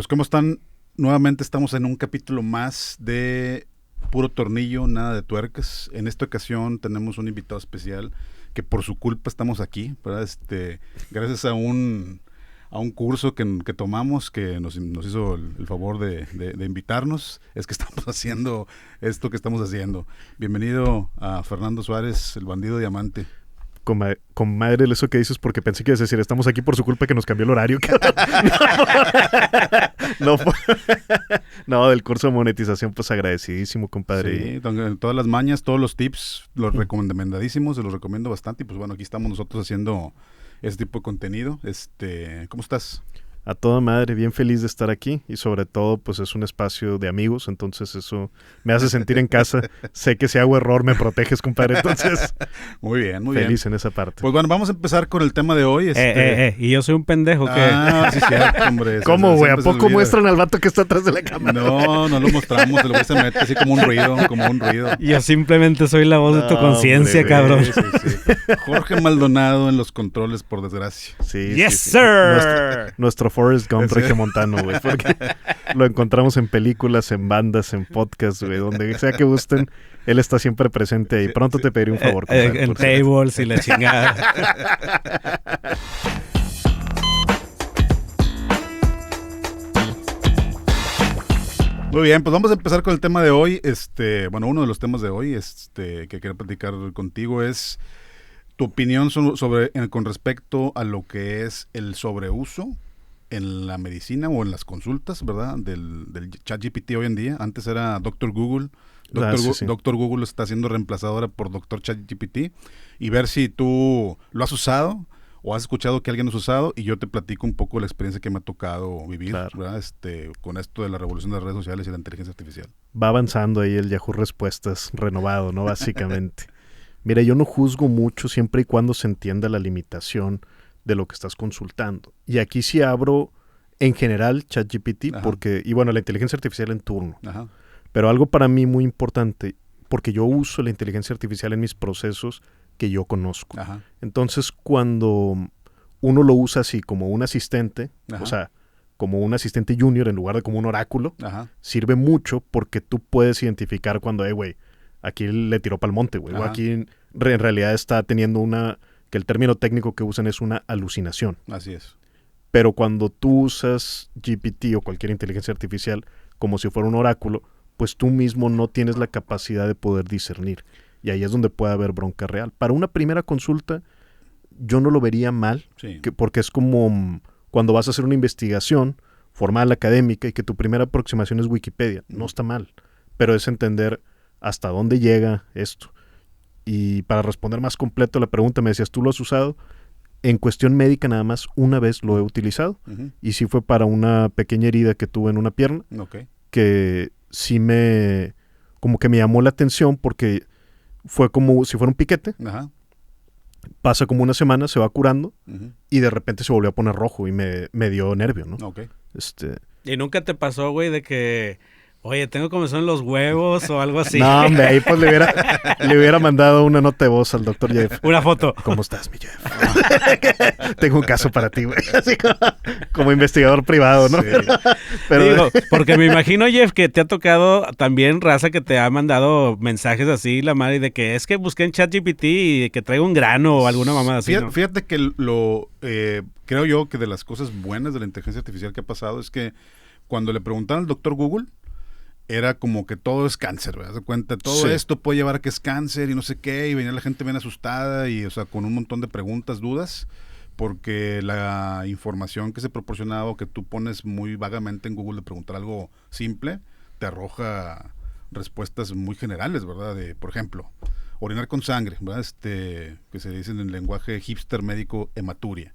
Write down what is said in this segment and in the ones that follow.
Pues ¿cómo están? Nuevamente estamos en un capítulo más de Puro Tornillo, Nada de Tuercas. En esta ocasión tenemos un invitado especial que por su culpa estamos aquí, ¿verdad? Gracias a un curso que tomamos, que nos hizo el favor de invitarnos, es que estamos haciendo esto que estamos haciendo. Bienvenido a Fernando Suárez, el bandido diamante. Comadre, eso que dices, porque pensé que ibas a decir, estamos aquí por su culpa que nos cambió el horario. No, del curso de monetización, pues agradecidísimo, compadre. Sí, todas las mañas, todos los tips, los recomendadísimos, se los recomiendo bastante. Y pues bueno, aquí estamos nosotros haciendo este tipo de contenido. ¿Cómo estás? A toda madre, bien feliz de estar aquí y sobre todo pues es un espacio de amigos, entonces eso me hace sentir en casa. Sé que si hago error me proteges, compadre, entonces muy bien, muy bien. Feliz en esa parte. Pues bueno, vamos a empezar con el tema de hoy. Y yo soy un pendejo, ¿qué? Ah, sí, cierto, hombre. ¿Cómo, güey? ¿A poco muestran al vato que está atrás de la cámara? No lo mostramos, el güey se mete así como un ruido. Yo simplemente soy la voz de tu conciencia, cabrón. Sí. Jorge Maldonado en los controles, por desgracia. Sí, yes, sir. Nuestro Forrest Gump regiomontano, güey, porque lo encontramos en películas, en bandas, en podcasts, güey, donde sea que gusten, él está siempre presente ahí. Pronto te pediré un favor. En tables y la chingada. Muy bien, pues vamos a empezar con el tema de hoy. Uno de los temas de hoy que quería platicar contigo es tu opinión con respecto a lo que es el sobreuso en la medicina o en las consultas, ¿verdad? Del ChatGPT hoy en día. Antes era Dr. Google. Dr. Google está siendo reemplazado ahora por Dr. ChatGPT. Y ver si tú lo has usado o has escuchado que alguien lo ha usado, y yo te platico un poco la experiencia que me ha tocado vivir, claro, ¿verdad? Con esto de la revolución de las redes sociales y la inteligencia artificial. Va avanzando ahí el Yahoo Respuestas renovado, ¿no? Básicamente. Mira, yo no juzgo mucho siempre y cuando se entienda la limitación de lo que estás consultando. Y aquí sí abro en general ChatGPT, porque, y bueno, la inteligencia artificial en turno. Ajá. Pero algo para mí muy importante, porque yo uso la inteligencia artificial en mis procesos que yo conozco. Ajá. Entonces, cuando uno lo usa así como un asistente, o sea, como un asistente junior en lugar de como un oráculo, sirve mucho porque tú puedes identificar cuando, güey, aquí le tiró pa'l monte, güey, o aquí en realidad está teniendo que el término técnico que usan es una alucinación. Así es. Pero cuando tú usas GPT o cualquier inteligencia artificial como si fuera un oráculo, pues tú mismo no tienes la capacidad de poder discernir. Y ahí es donde puede haber bronca real. Para una primera consulta, yo no lo vería mal, sí, porque es como cuando vas a hacer una investigación formal, académica, y que tu primera aproximación es Wikipedia. No está mal, pero es entender hasta dónde llega esto. Y para responder más completo a la pregunta, me decías, ¿tú lo has usado? En cuestión médica nada más una vez lo he utilizado. Y sí fue para una pequeña herida que tuve en una pierna, que sí como que me llamó la atención porque fue como si fuera un piquete. Pasa como una semana, se va curando y de repente se volvió a poner rojo y me dio nervio, ¿no? ¿Y nunca te pasó, güey, de que oye, tengo comezón en los huevos o algo así? No, hombre, ahí pues le hubiera mandado una nota de voz al doctor Jeff. Una foto. ¿Cómo estás, mi Jeff? Tengo un caso para ti, güey. Así como investigador privado, ¿no? Sí. Pero digo, porque me imagino, Jeff, que te ha tocado también raza que te ha mandado mensajes así, la madre, de que es que busqué en ChatGPT y que traigo un grano o alguna mamada así, ¿no? Fíjate que creo yo que de las cosas buenas de la inteligencia artificial que ha pasado es que cuando le preguntaron al doctor Google, era como que todo es cáncer, ¿verdad? ¿Se cuenta? Todo esto puede llevar a que es cáncer y no sé qué, y venía la gente bien asustada y, o sea, con un montón de preguntas, dudas, porque la información que se proporcionaba o que tú pones muy vagamente en Google de preguntar algo simple, te arroja respuestas muy generales, ¿verdad? Por ejemplo, orinar con sangre, ¿verdad? Que se dice en el lenguaje hipster médico, hematuria.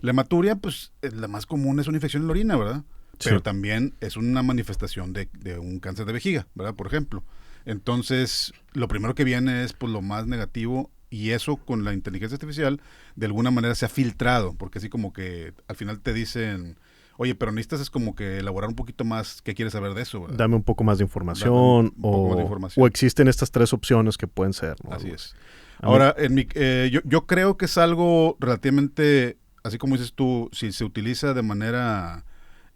La hematuria, pues, la más común es una infección en la orina, ¿verdad? Pero también es una manifestación de un cáncer de vejiga, ¿verdad? Por ejemplo. Entonces, lo primero que viene es pues lo más negativo, y eso con la inteligencia artificial de alguna manera se ha filtrado, porque así como que al final te dicen, oye, pero necesitas es como que elaborar un poquito más, ¿qué quieres saber de eso? ¿Verdad? Dame un poco más de información, o existen estas tres opciones que pueden ser, ¿no? Así es. Ahora, yo creo que es algo relativamente, así como dices tú, si se utiliza de manera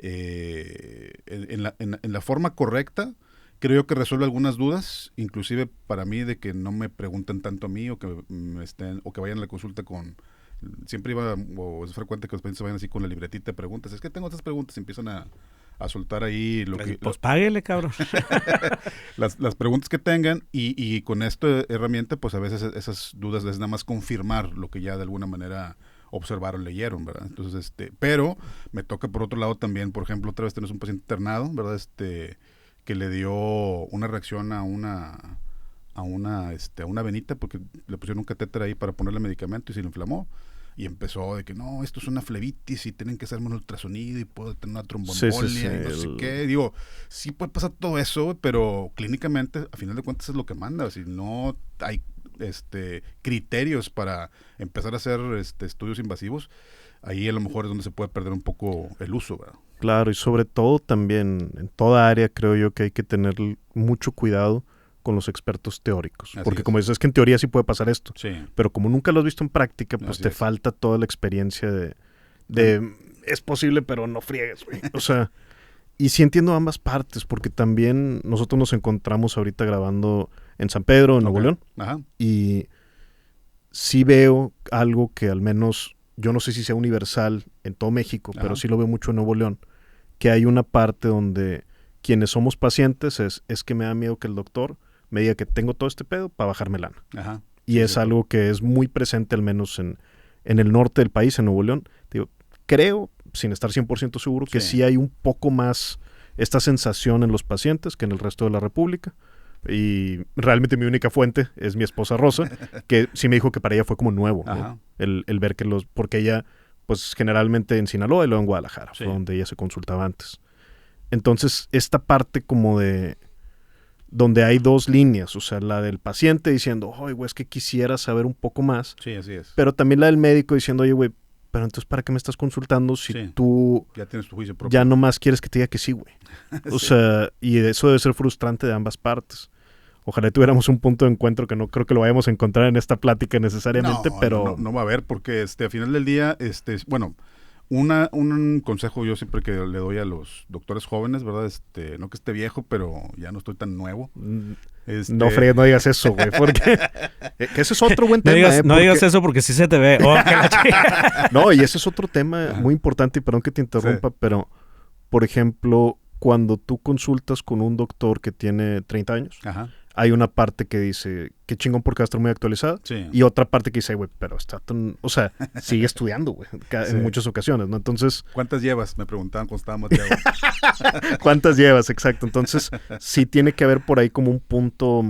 en la forma correcta, creo yo que resuelve algunas dudas, inclusive para mí de que no me pregunten tanto a mí o que o que vayan a la consulta con... Siempre iba, o es frecuente que los pacientes vayan así con la libretita de preguntas. Es que tengo estas preguntas y empiezan a soltar ahí pues páguele, cabrón. las preguntas que tengan y con esta herramienta pues a veces esas dudas les nada más confirmar lo que ya de alguna manera observaron, leyeron, ¿verdad? Entonces, pero me toca por otro lado también, por ejemplo, otra vez tenemos un paciente internado, ¿verdad? Que le dio una reacción a una venita porque le pusieron un catéter ahí para ponerle medicamento y se le inflamó. Y empezó de que no, esto es una flebitis y tienen que hacerme un ultrasonido y puedo tener una tromboembolia y no sé qué. Digo, sí puede pasar todo eso, pero clínicamente, a final de cuentas, es lo que manda. Si no hay criterios para empezar a hacer estudios invasivos, ahí a lo mejor es donde se puede perder un poco el uso, ¿verdad? Claro, y sobre todo también en toda área creo yo que hay que tener mucho cuidado con los expertos teóricos. Así porque es. como dices, es que en teoría sí puede pasar esto. Sí. Pero como nunca lo has visto en práctica, pues Así te es. falta toda la experiencia de es posible, pero no friegues, güey. O sea, y sí entiendo ambas partes, porque también nosotros nos encontramos ahorita grabando en San Pedro, en Nuevo León, Ajá. y sí veo algo que al menos, yo no sé si sea universal en todo México, Ajá. pero sí lo veo mucho en Nuevo León, que hay una parte donde quienes somos pacientes es que me da miedo que el doctor me diga que tengo todo este pedo para bajarme lana. Ajá. Y es algo que es muy presente, al menos en el norte del país, en Nuevo León. Digo, creo, sin estar 100% seguro, que sí hay un poco más esta sensación en los pacientes que en el resto de la República. Y realmente mi única fuente es mi esposa Rosa, que sí me dijo que para ella fue como nuevo, ¿no? el ver que porque ella, pues generalmente en Sinaloa y luego en Guadalajara, fue donde ella se consultaba antes. Entonces, esta parte como de donde hay dos líneas, o sea, la del paciente diciendo, oye, güey, es que quisiera saber un poco más. Sí, así es. Pero también la del médico diciendo, oye, güey, pero entonces, ¿para qué me estás consultando si tú ya tienes tu juicio propio? Ya nomás quieres que te diga que sí, güey? O sea, y eso debe ser frustrante de ambas partes. Ojalá tuviéramos un punto de encuentro que no creo que lo vayamos a encontrar en esta plática necesariamente, pero... No va a haber, porque al final del día, bueno... Un consejo yo siempre que le doy a los doctores jóvenes, ¿verdad? No que esté viejo, pero ya no estoy tan nuevo. No fregues, no digas eso, güey, porque que ese es otro buen tema. No digas eso porque sí se te ve. No, y ese es otro tema muy importante, y perdón que te interrumpa, pero, por ejemplo, cuando tú consultas con un doctor que tiene 30 años, hay una parte que dice, qué chingón porque va a estar muy actualizada. Sí. Y otra parte que dice, güey, pero está tan... O sea, sigue estudiando, güey, en muchas ocasiones, ¿no? Entonces... ¿Cuántas llevas? Me preguntaban cuando estábamos Mateo. ¿Cuántas llevas? Exacto. Entonces, sí tiene que haber por ahí como un punto,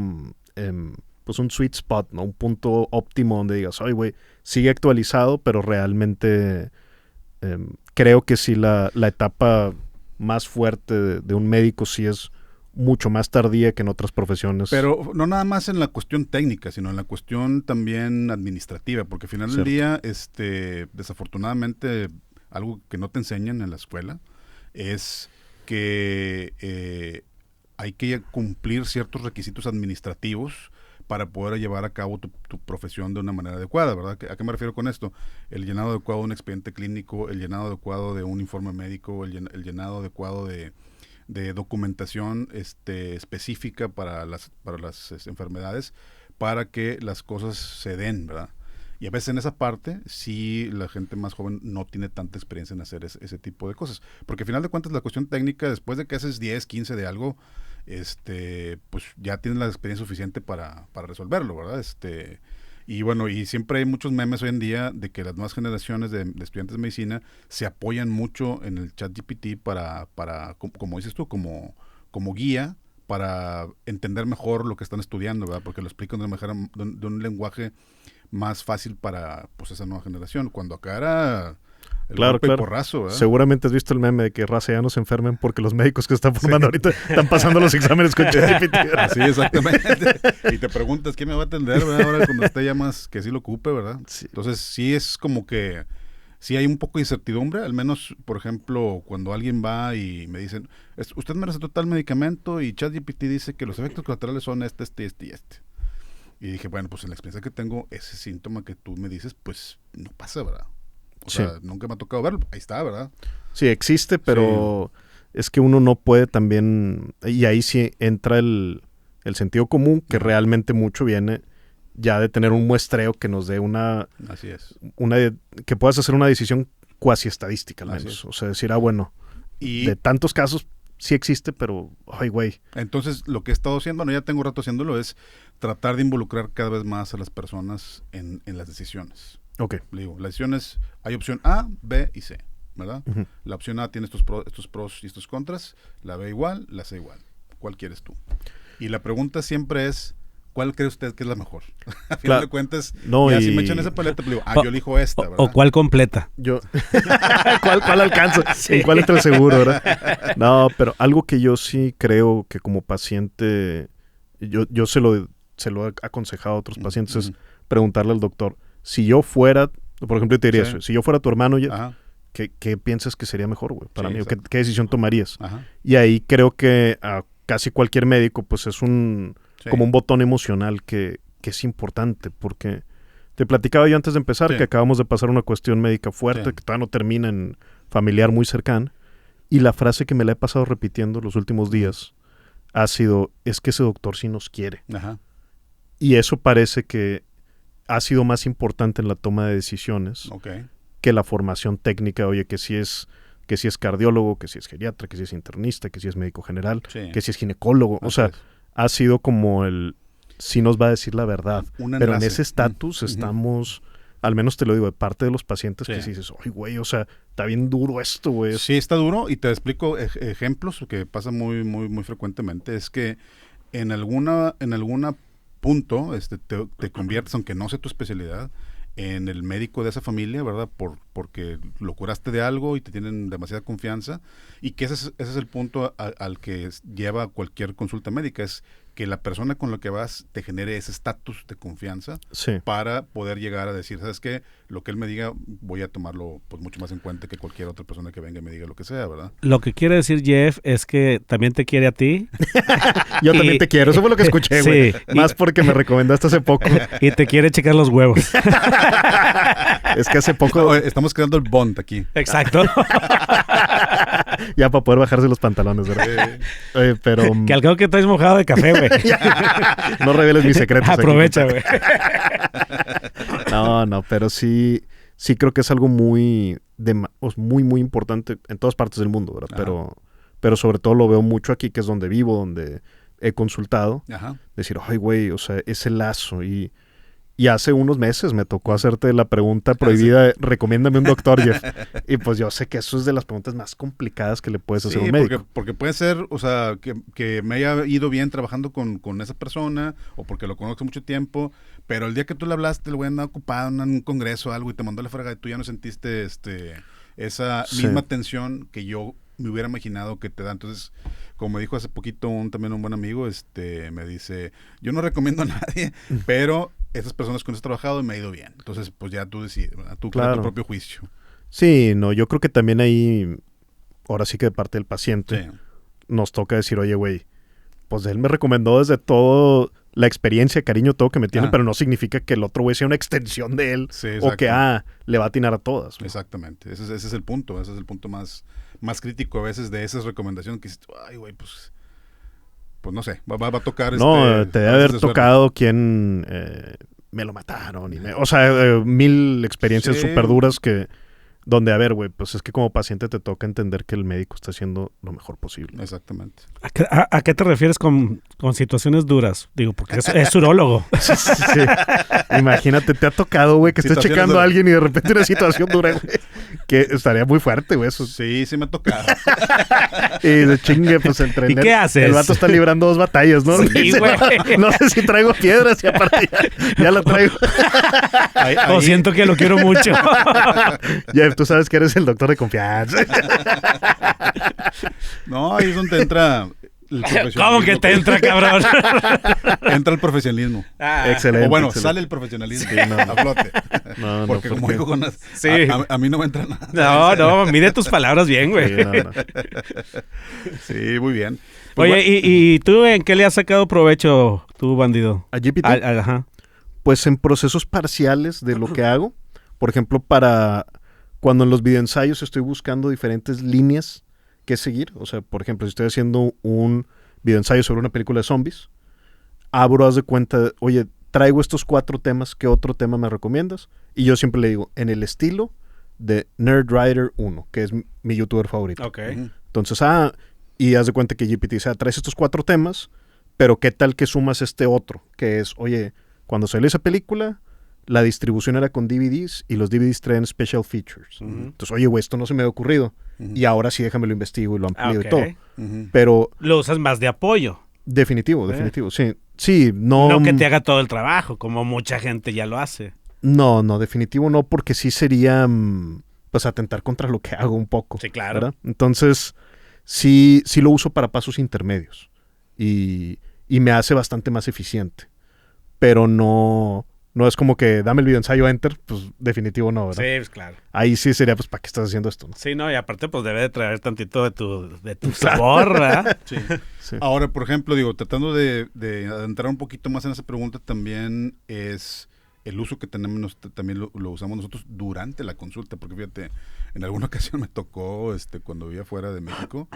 pues un sweet spot, ¿no? Un punto óptimo donde digas, oye, güey, sigue actualizado, pero realmente creo que sí la etapa más fuerte de un médico sí es mucho más tardía que en otras profesiones. Pero no nada más en la cuestión técnica, sino en la cuestión también administrativa, porque al final del día, desafortunadamente, algo que no te enseñan en la escuela es que hay que cumplir ciertos requisitos administrativos para poder llevar a cabo tu profesión de una manera adecuada, ¿verdad? ¿A qué me refiero con esto? El llenado adecuado de un expediente clínico, el llenado adecuado de un informe médico, el llenado adecuado de documentación específica para las enfermedades, para que las cosas se den, ¿verdad? Y a veces en esa parte, sí, la gente más joven no tiene tanta experiencia en hacer ese tipo de cosas. Porque al final de cuentas, la cuestión técnica, después de que haces 10, 15 de algo, pues ya tienes la experiencia suficiente para resolverlo, ¿verdad? Y bueno, y siempre hay muchos memes hoy en día de que las nuevas generaciones de estudiantes de medicina se apoyan mucho en el ChatGPT para como dices tú, como guía para entender mejor lo que están estudiando, ¿verdad? Porque lo explican de un lenguaje más fácil para pues esa nueva generación. Cuando acá era el golpe y porrazo, ¿verdad? Seguramente has visto el meme de que raza ya no se enfermen porque los médicos que están formando ahorita están pasando los exámenes con ChatGPT. Sí, exactamente. Y te preguntas quién me va a atender, ¿verdad? Ahora cuando esté ya más que sí lo ocupe, ¿verdad? Sí. Entonces sí es como que sí hay un poco de incertidumbre, al menos, por ejemplo, cuando alguien va y me dicen, usted me recetó tal medicamento y ChatGPT dice que los efectos colaterales son este y este. Y dije, bueno, pues en la experiencia que tengo, ese síntoma que tú me dices, pues no pasa, ¿verdad? O sea, nunca me ha tocado verlo. Ahí está, ¿verdad? Sí, existe, pero es que uno no puede también... Y ahí sí entra el sentido común, que realmente mucho viene ya de tener un muestreo que nos dé Así es. que puedas hacer una decisión cuasi estadística, al Así menos. es. O sea, decir, bueno, Y de tantos casos sí existe, pero, ay, güey. entonces lo que he estado haciendo, ya tengo rato haciéndolo, es tratar de involucrar cada vez más a las personas en las decisiones. Ok. Le digo, las decisiones, hay opción A, B y C, ¿verdad? Ujú. La opción A tiene estos pros y estos contras, la B igual, la C igual. ¿Cuál quieres tú? Y la pregunta siempre es, ¿cuál cree usted que es la mejor? A final de cuentas, si me echan esa paleta, pues digo, yo elijo esta, ¿verdad? O cuál completa. Yo, ¿Cuál alcanza? ¿En cuál entra el seguro, verdad? No, pero algo que yo sí creo que como paciente, yo se lo he aconsejado a otros pacientes, es preguntarle al doctor, si yo fuera, por ejemplo, yo te diría eso, si yo fuera tu hermano, ¿qué piensas que sería mejor, güey, para mí? ¿O qué decisión tomarías? Ajá. Y ahí creo que a casi cualquier médico, pues es como un botón emocional que es importante, porque te platicaba yo antes de empezar que acabamos de pasar una cuestión médica fuerte, que todavía no termina en familiar muy cercana, y la frase que me la he pasado repitiendo los últimos días ha sido, es que ese doctor sí nos quiere. Ajá. Y eso parece que ha sido más importante en la toma de decisiones que la formación técnica, oye, que si es cardiólogo, que si es geriatra, que si es internista, que si es médico general, que si es ginecólogo. O sea, ha sido como sí nos va a decir la verdad. Pero en ese estatus estamos, al menos te lo digo, de parte de los pacientes que si dices, ay, güey, o sea, está bien duro esto, güey. Sí, está duro, y te explico ejemplos que pasa muy, muy, muy frecuentemente. Es que en alguna punto te conviertes, aunque no sea tu especialidad, en el médico de esa familia, ¿verdad? Porque lo curaste de algo y te tienen demasiada confianza, y que ese es el punto al que lleva cualquier consulta médica, es que la persona con la que vas te genere ese estatus de confianza para poder llegar a decir, ¿sabes qué? Lo que él me diga voy a tomarlo pues mucho más en cuenta que cualquier otra persona que venga y me diga lo que sea, ¿verdad? Lo que quiere decir Jeff es que también te quiere a ti. Yo también te quiero, eso fue lo que escuché, güey. Sí, más porque me recomendaste hace poco. Y te quiere checar los huevos. Es que hace poco... Estamos creando el bond aquí. Exacto. Ya para poder bajarse los pantalones, ¿verdad? Pero... Que al cabo que traes mojado de café, güey. No reveles mis secretos. Aprovecha, güey. No, pero sí creo que es algo muy, muy importante en todas partes del mundo, ¿verdad? Pero sobre todo lo veo mucho aquí, que es donde vivo, donde he consultado. Ajá. Decir, ay, güey, o sea, ese lazo. Y hace unos meses me tocó hacerte la pregunta prohibida, recomiéndame un doctor, Jeff. Y pues yo sé que eso es de las preguntas más complicadas que le puedes hacer a un médico. Porque puede ser, o sea, que me haya ido bien trabajando con esa persona, o porque lo conozco mucho tiempo, pero el día que tú le hablaste, el güey andaba ocupado en un congreso o algo y te mandó la fregada y tú ya no sentiste esa misma atención que yo me hubiera imaginado que te da. Entonces, como me dijo hace poquito también un buen amigo, me dice, yo no recomiendo a nadie, pero esas personas con las que he trabajado y me ha ido bien. Entonces, pues ya tú decides, ¿verdad? Tú creas tu propio juicio. Sí, no, yo creo que también ahí, ahora sí que de parte del paciente, nos toca decir, oye, güey, pues él me recomendó desde todo la experiencia, cariño, todo que me tiene, pero no significa que el otro güey sea una extensión de él, o que, le va a atinar a todas, ¿no? Exactamente, ese es el punto, más crítico a veces de esas recomendaciones que dices, ay, güey, pues no sé, va a tocar. No, te debe haber tocado quien me lo mataron. O sea, 1000 experiencias súper duras donde, a ver, güey, pues es que como paciente te toca entender que el médico está haciendo lo mejor posible. Exactamente. ¿A qué te refieres con situaciones duras? Digo, porque es urólogo. Sí. Imagínate, te ha tocado, güey, que estés checando a alguien y de repente una situación dura, güey. Que estaría muy fuerte, güey, eso. Sí me ha tocado. Y de chingue, pues el trainer. ¿Y qué haces? El vato está librando 2 batallas, ¿no? Sí, güey. No sé si traigo piedras y aparte ya lo traigo. O siento que lo quiero mucho. Jeff, tú sabes que eres el doctor de confianza. No, ahí es donde entra el profesionalismo. ¿Cómo que te entra, cabrón? Entra el profesionalismo. Excelente. O bueno, excelente. Sale el profesionalismo a flote. Porque como digo con a mí no me entra nada. No, mide tus palabras bien, güey. Sí, muy bien. Pues oye, ¿y tú en qué le has sacado provecho, tú, bandido? ¿A GPT? Ajá. Pues en procesos parciales de lo que hago. Por ejemplo, Cuando en los videoensayos estoy buscando diferentes líneas que seguir, o sea, por ejemplo, si estoy haciendo un videoensayo sobre una película de zombies, abro, haz de cuenta, oye, traigo estos 4 temas, ¿qué otro tema me recomiendas? Y yo siempre le digo, en el estilo de Nerdwriter 1, que es mi youtuber favorito. Ok. Entonces, y haz de cuenta que GPT dice, traes estos 4 temas, pero ¿qué tal que sumas este otro? Que es, oye, cuando salió esa película, la distribución era con DVDs y los DVDs traen special features. Entonces, oye, güey, esto no se me había ocurrido. Y ahora sí déjame lo investigo y lo amplío y todo. Pero Lo usas más de apoyo. definitivo, sí. Sí, no... No que te haga todo el trabajo, como mucha gente ya lo hace. No, definitivo no, porque sí sería, pues, atentar contra lo que hago un poco. Sí, claro. ¿verdad? Entonces, sí lo uso para pasos intermedios y me hace bastante más eficiente. Pero no es como que dame el videoensayo, enter, pues definitivo no, ¿verdad? Sí, pues claro. Ahí sí sería, pues, ¿para qué estás haciendo esto? ¿No? Sí, no, y aparte pues debe de traer tantito de tu sabor, ¿verdad? Sí. Sí. Ahora, por ejemplo, digo, tratando de adentrar un poquito más en esa pregunta, también es el uso que tenemos, también lo usamos nosotros durante la consulta, porque fíjate, en alguna ocasión me tocó, cuando vivía fuera de México,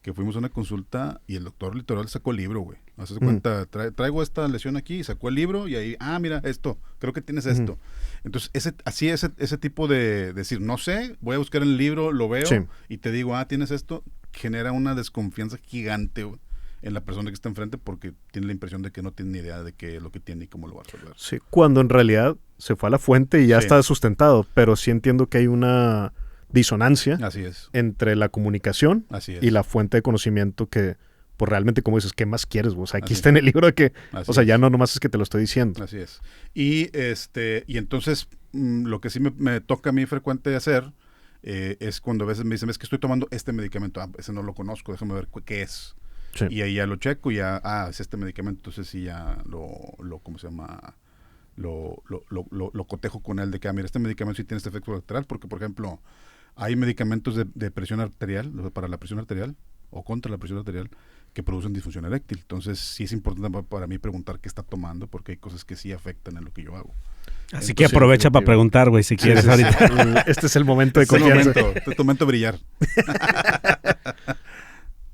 que fuimos a una consulta y el doctor literal sacó el libro, güey. Haces cuenta, traigo esta lesión aquí y sacó el libro y ahí, mira, esto, creo que tienes esto. Entonces, ese tipo de decir, no sé, voy a buscar en el libro, lo veo y te digo, tienes esto, genera una desconfianza gigante, güey, en la persona que está enfrente porque tiene la impresión de que no tiene ni idea de qué es lo que tiene y cómo lo va a resolver. Sí, cuando en realidad se fue a la fuente y ya está sustentado, pero sí entiendo que hay una disonancia Así es. entre la comunicación y la fuente de conocimiento que, pues realmente, como dices, ¿qué más quieres? O sea, aquí está en el libro de que, ya no nomás es que te lo estoy diciendo. Así es. Y entonces, lo que sí me toca a mí frecuente hacer es cuando a veces me dicen, es que estoy tomando este medicamento, ese no lo conozco, déjame ver qué es. Sí. Y ahí ya lo checo y ya, es este medicamento, entonces sí ya ¿cómo se llama? Lo cotejo con él de que, mira, este medicamento sí tiene este efecto colateral, porque, por ejemplo, hay medicamentos de presión arterial, para la presión arterial o contra la presión arterial, que producen disfunción eréctil. Entonces, sí es importante para mí preguntar qué está tomando, porque hay cosas que sí afectan en lo que yo hago. Así que aprovecha para preguntar, güey, si quieres ahorita. Este es el momento de confianza. Este es tu momento de brillar.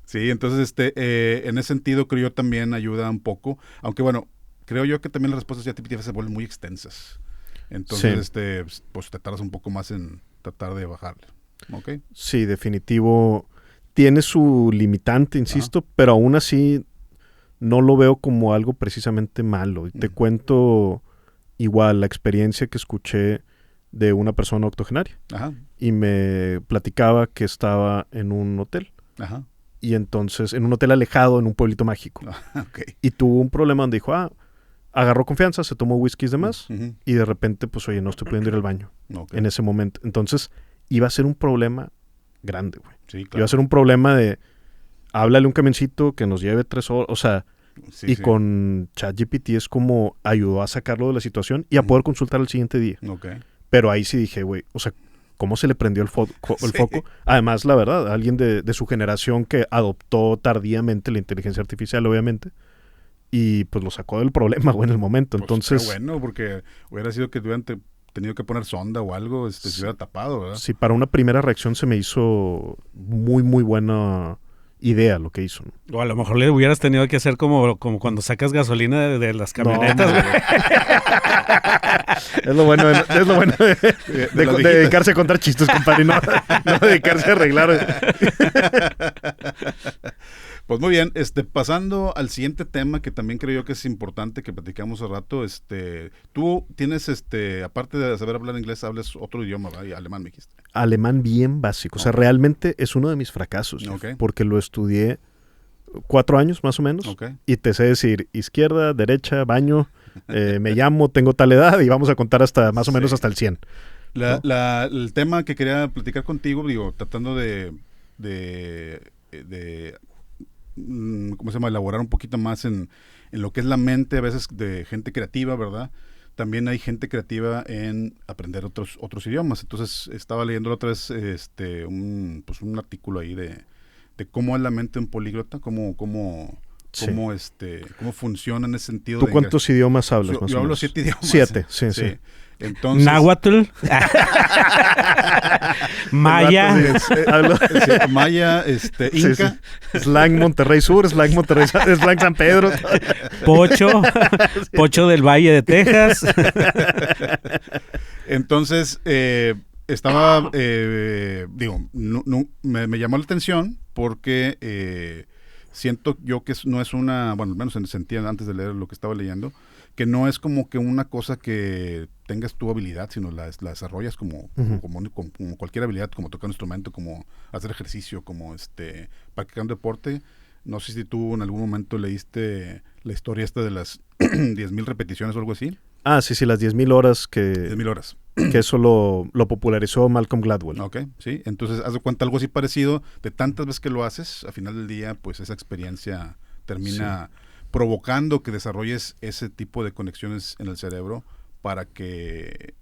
Sí, entonces, en ese sentido, creo yo también ayuda un poco, aunque bueno, creo yo que también las respuestas ya GPT se vuelven muy extensas. Entonces, pues te tardas un poco más en tratar de bajarle. ¿Ok? Sí, definitivo. Tiene su limitante, insisto, pero aún así no lo veo como algo precisamente malo. Te cuento igual la experiencia que escuché de una persona octogenaria. Y me platicaba que estaba en un hotel. Y entonces, en un hotel alejado, en un pueblito mágico. Y tuvo un problema donde dijo, agarró confianza, se tomó whiskies de más, y de repente, pues, oye, no estoy pudiendo ir al baño en ese momento. Entonces, iba a ser un problema grande, güey. Sí, claro. Iba a ser un problema de, háblale un camioncito que nos lleve 3 horas, o sea, con ChatGPT es como ayudó a sacarlo de la situación y a poder consultar al siguiente día. Pero ahí sí dije, güey, o sea, ¿cómo se le prendió el foco? Además, la verdad, alguien de su generación que adoptó tardíamente la inteligencia artificial, obviamente, y pues lo sacó del problema, güey, en el momento. Pues entonces, bueno, porque hubiera sido que hubieran tenido que poner sonda o algo, se hubiera tapado, ¿verdad? Sí, para una primera reacción se me hizo muy, muy buena idea lo que hizo, ¿no? O a lo mejor le hubieras tenido que hacer como cuando sacas gasolina de las camionetas, güey. Es lo bueno de dedicarse a contar chistes, compadre, no dedicarse a arreglar. Pues muy bien, pasando al siguiente tema que también creo yo que es importante que platicamos hace rato, tú tienes, aparte de saber hablar inglés, hablas otro idioma, ¿verdad? Y alemán me dijiste. Alemán bien básico, o sea, realmente es uno de mis fracasos, porque lo estudié 4 años más o menos, y te sé decir izquierda, derecha, baño, me llamo, tengo tal edad, y vamos a contar hasta más o menos hasta el 100. El tema que quería platicar contigo, digo, tratando de ¿cómo se llama? Elaborar un poquito más en lo que es la mente a veces de gente creativa, ¿verdad? También hay gente creativa en aprender otros idiomas. Entonces, estaba leyendo la otra vez un artículo ahí de cómo es la mente de un políglota, cómo cómo funciona en ese sentido. ¿Tú cuántos idiomas hablas? Yo hablo 7 idiomas. 7, sí. Entonces, Náhuatl. Maya. Maya, Inca. Sí. Slang Monterrey Sur, Slang Monterrey Sur, Slang San Pedro. Pocho. Pocho del Valle de Texas. Entonces, estaba, me llamó la atención porque siento yo que no es una, bueno, al menos sentía antes de leer lo que estaba leyendo, que no es como que una cosa que tengas tu habilidad, sino la desarrollas como cualquier habilidad, como tocar un instrumento, como hacer ejercicio, como practicar un deporte. No sé si tú en algún momento leíste la historia esta de las 10,000 repeticiones o algo así. Ah, sí, las 10,000 horas 10,000 horas. Que eso lo popularizó Malcolm Gladwell. Ok, sí. Entonces, haz de cuenta algo así parecido. De tantas veces que lo haces, al final del día, pues esa experiencia termina provocando que desarrolles ese tipo de conexiones en el cerebro para que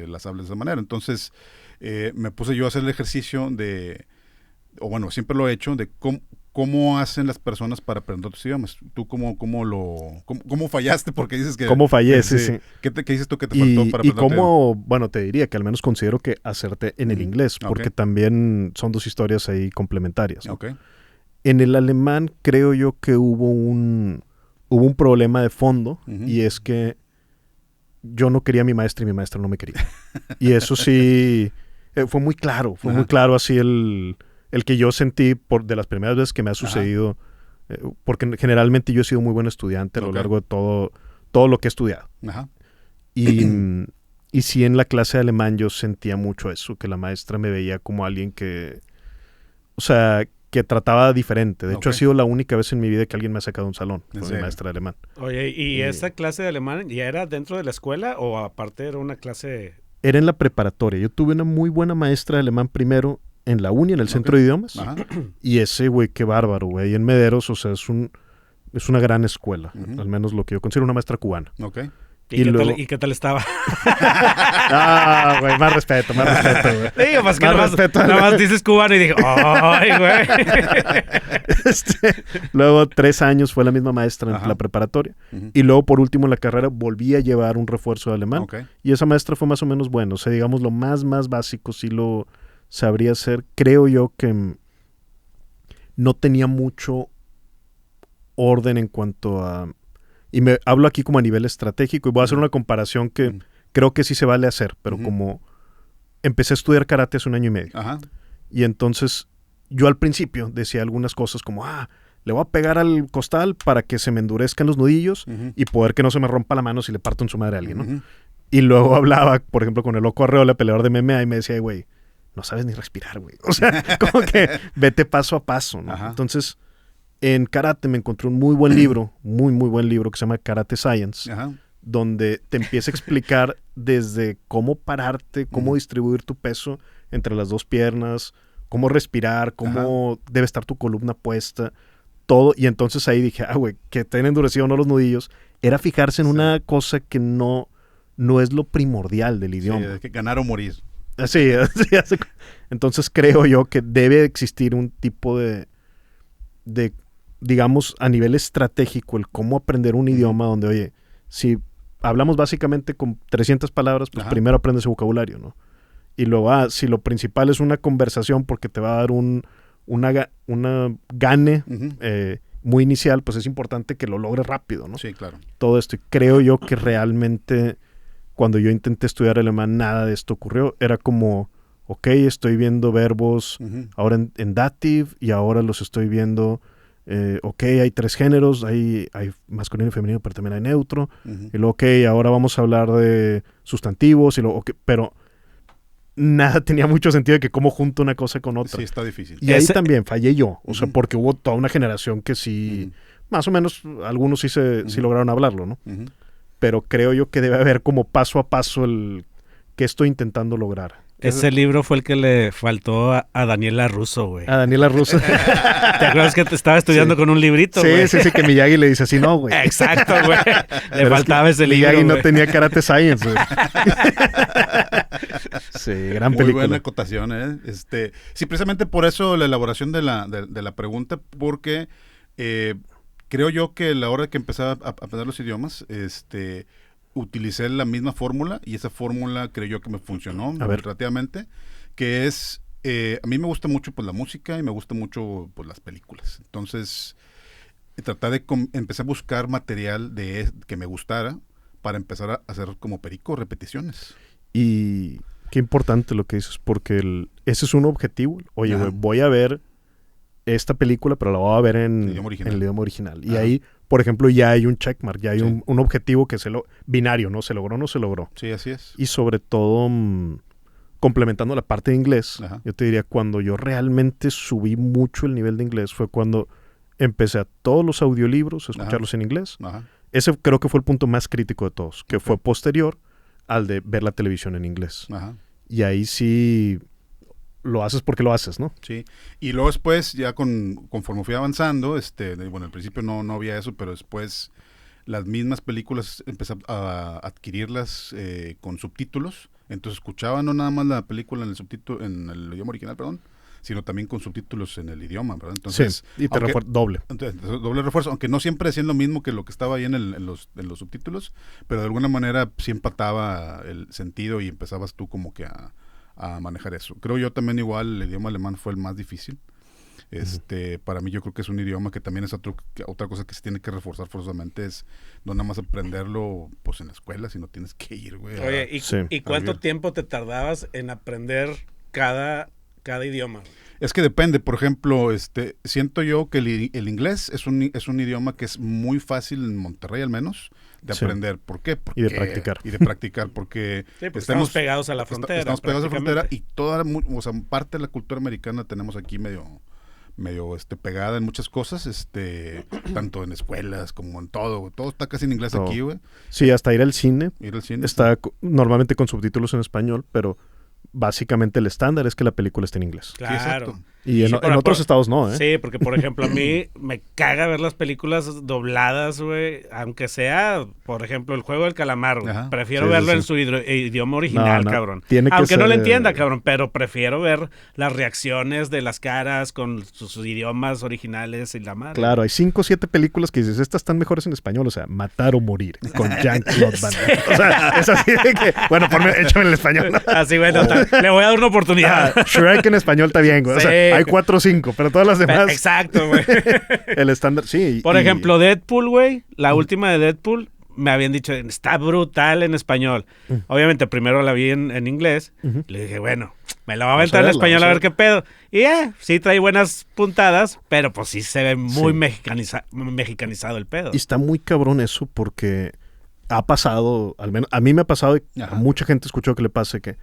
las hables de esa manera. Entonces, me puse yo a hacer el ejercicio siempre lo he hecho, de cómo hacen las personas para aprender otros idiomas. ¿Tú cómo fallaste? Porque dices que... ¿Cómo fallé? Sí. ¿Qué dices tú que te faltó para aprender? Y cómo, bueno, te diría que al menos considero que hacerte en el inglés, porque también son dos historias ahí complementarias, ¿no? Okay. En el alemán creo yo que hubo un problema de fondo, y es que yo no quería a mi maestra y mi maestra no me quería. Y eso sí, fue muy claro, muy claro así el que yo sentí de las primeras veces que me ha sucedido, porque generalmente yo he sido muy buen estudiante a lo largo de todo lo que he estudiado. Ajá. Y sí, en la clase de alemán yo sentía mucho eso, que la maestra me veía como alguien que trataba diferente. De hecho, ha sido la única vez en mi vida que alguien me ha sacado un salón. Fue mi maestra de alemán. Oye, ¿y esa clase de alemán ya era dentro de la escuela o aparte era una clase...? Era en la preparatoria. Yo tuve una muy buena maestra de alemán primero en la uni, en el centro de idiomas. Ajá. Y ese, güey, qué bárbaro, güey. Ahí en Mederos, es una gran escuela. Al menos lo que yo considero una maestra cubana. Ok. ¿Y qué tal estaba? Ah, güey, más respeto, güey. Digo, pues que nada más dices cubano y dije, ¡ay, güey! Luego 3 años fue la misma maestra en la preparatoria. Y luego, por último, en la carrera volví a llevar un refuerzo de alemán. Okay. Y esa maestra fue más o menos buena. O sea, digamos, lo más básico sí lo sabría hacer. Creo yo que no tenía mucho orden en cuanto a... Y me hablo aquí como a nivel estratégico y voy a hacer una comparación que creo que sí se vale hacer, pero como empecé a estudiar karate hace 1 año y medio. Ajá. Y entonces yo al principio decía algunas cosas como, le voy a pegar al costal para que se me endurezcan los nudillos y poder que no se me rompa la mano si le parto en su madre a alguien, ¿no? Y luego hablaba, por ejemplo, con el Loco Arreola, peleador de MMA, y me decía, güey, no sabes ni respirar, güey. O sea, como que vete paso a paso, ¿no? Ajá. Entonces... En karate me encontré un muy buen libro, muy buen libro que se llama Karate Science, donde te empieza a explicar desde cómo pararte, cómo distribuir tu peso entre las 2 piernas, cómo respirar, cómo debe estar tu columna puesta, todo. Y entonces ahí dije, güey, que te han endurecido o no los nudillos. Era fijarse en una cosa que no es lo primordial del idioma. Sí, que ganar o morir. Sí. Entonces creo yo que debe existir un tipo de digamos, a nivel estratégico, el cómo aprender un idioma donde, oye, si hablamos básicamente con 300 palabras, pues primero aprendes ese vocabulario, ¿no? Y luego, si lo principal es una conversación porque te va a dar una gane muy inicial, pues es importante que lo logres rápido, ¿no? Sí, claro. Todo esto. Y creo yo que realmente, cuando yo intenté estudiar alemán, nada de esto ocurrió. Era como, ok, estoy viendo verbos ahora en dative y ahora los estoy viendo... ok, hay 3 géneros, hay masculino y femenino, pero también hay neutro. Y luego, ok, ahora vamos a hablar de sustantivos. Y luego, pero nada tenía mucho sentido de que cómo junto una cosa con otra. Sí, está difícil. Y ahí también fallé yo. O sea, porque hubo toda una generación que sí, más o menos, algunos sí lograron hablarlo, ¿no? Pero creo yo que debe haber como paso a paso el que estoy intentando lograr. Ese libro fue el que le faltó a Daniela Russo, güey. A Daniela Russo. ¿Te acuerdas que te estaba estudiando con un librito, güey? Sí, que Miyagi le dice así, no, güey. Exacto, güey. Le faltaba ese libro, Miyagi no tenía Karate Science, güey. Sí, gran película. Muy buena acotación, ¿eh? Sí, precisamente por eso la elaboración de la pregunta, porque... ¿qué creo yo que a la hora que empezaba a aprender los idiomas, utilicé la misma fórmula y esa fórmula creo yo que me funcionó relativamente, que es, a mí me gusta mucho pues la música y me gusta mucho pues las películas. Entonces, empecé a buscar material que me gustara para empezar a hacer como perico repeticiones. Y qué importante lo que dices, porque ese es un objetivo. Oye, güey, voy a ver esta película, pero la voy a ver en el idioma original. Y ahí, por ejemplo, ya hay un checkmark, ya hay un objetivo que binario, ¿no? ¿Se logró o no se logró? Sí, así es. Y sobre todo, complementando la parte de inglés, yo te diría, cuando yo realmente subí mucho el nivel de inglés fue cuando empecé a todos los audiolibros, a escucharlos en inglés. Ese creo que fue el punto más crítico de todos, que fue posterior al de ver la televisión en inglés. Y ahí sí lo haces porque lo haces, ¿no? Sí. Y luego después, ya conforme fui avanzando, bueno, al principio no había eso, pero después las mismas películas empecé a adquirirlas con subtítulos. Entonces escuchaba no nada más la película en el idioma original, perdón, sino también con subtítulos en el idioma, ¿verdad? Entonces, sí, y te doble. Entonces, doble refuerzo, aunque no siempre decían lo mismo que lo que estaba ahí en los subtítulos, pero de alguna manera sí empataba el sentido y empezabas tú como que a manejar eso. Creo yo también igual el idioma alemán fue el más difícil. Para mí yo creo que es un idioma que también es otra cosa que se tiene que reforzar forzosamente, es no nada más aprenderlo pues en la escuela, sino tienes que ir, güey. Oye, ¿y cuánto tiempo te tardabas en aprender cada idioma? Es que depende, por ejemplo, siento yo que el inglés es un idioma que es muy fácil en Monterrey al menos de aprender. ¿Por qué? Y de practicar. Porque estamos pegados a la frontera. Estamos pegados a la frontera y parte de la cultura americana tenemos aquí medio pegada en muchas cosas, tanto en escuelas como en todo está casi en inglés aquí, güey. Sí, hasta ir al cine. Está normalmente con subtítulos en español, pero básicamente el estándar es que la película esté en inglés. Claro. Y en otros estados no, ¿eh? Sí, porque por ejemplo a mí me caga ver las películas dobladas, güey, aunque sea, por ejemplo, El Juego del Calamar, güey. Prefiero verlo en su idioma original, cabrón. Aunque no lo entienda, cabrón, pero prefiero ver las reacciones de las caras con sus idiomas originales y la madre. Claro, hay 5 o 7 películas que dices, estas están mejores en español, o sea, Matar o Morir, con Jean-Claude Van Damme. O sea, es así de que, bueno, échame en el español. Así, bueno, le voy a dar una oportunidad. Shrek en español está bien, güey. O sea, hay 4 o 5, pero todas las demás. Exacto, güey. El estándar, sí. Por ejemplo, Deadpool, güey. La última de Deadpool, me habían dicho, está brutal en español. Obviamente, primero la vi en inglés. Le dije, bueno, me la voy a aventar en español a ver qué pedo. Y sí trae buenas puntadas, pero pues sí se ve muy mexicanizado el pedo. Y está muy cabrón eso porque ha pasado, al menos a mí me ha pasado y a mucha gente escuchó que le pase que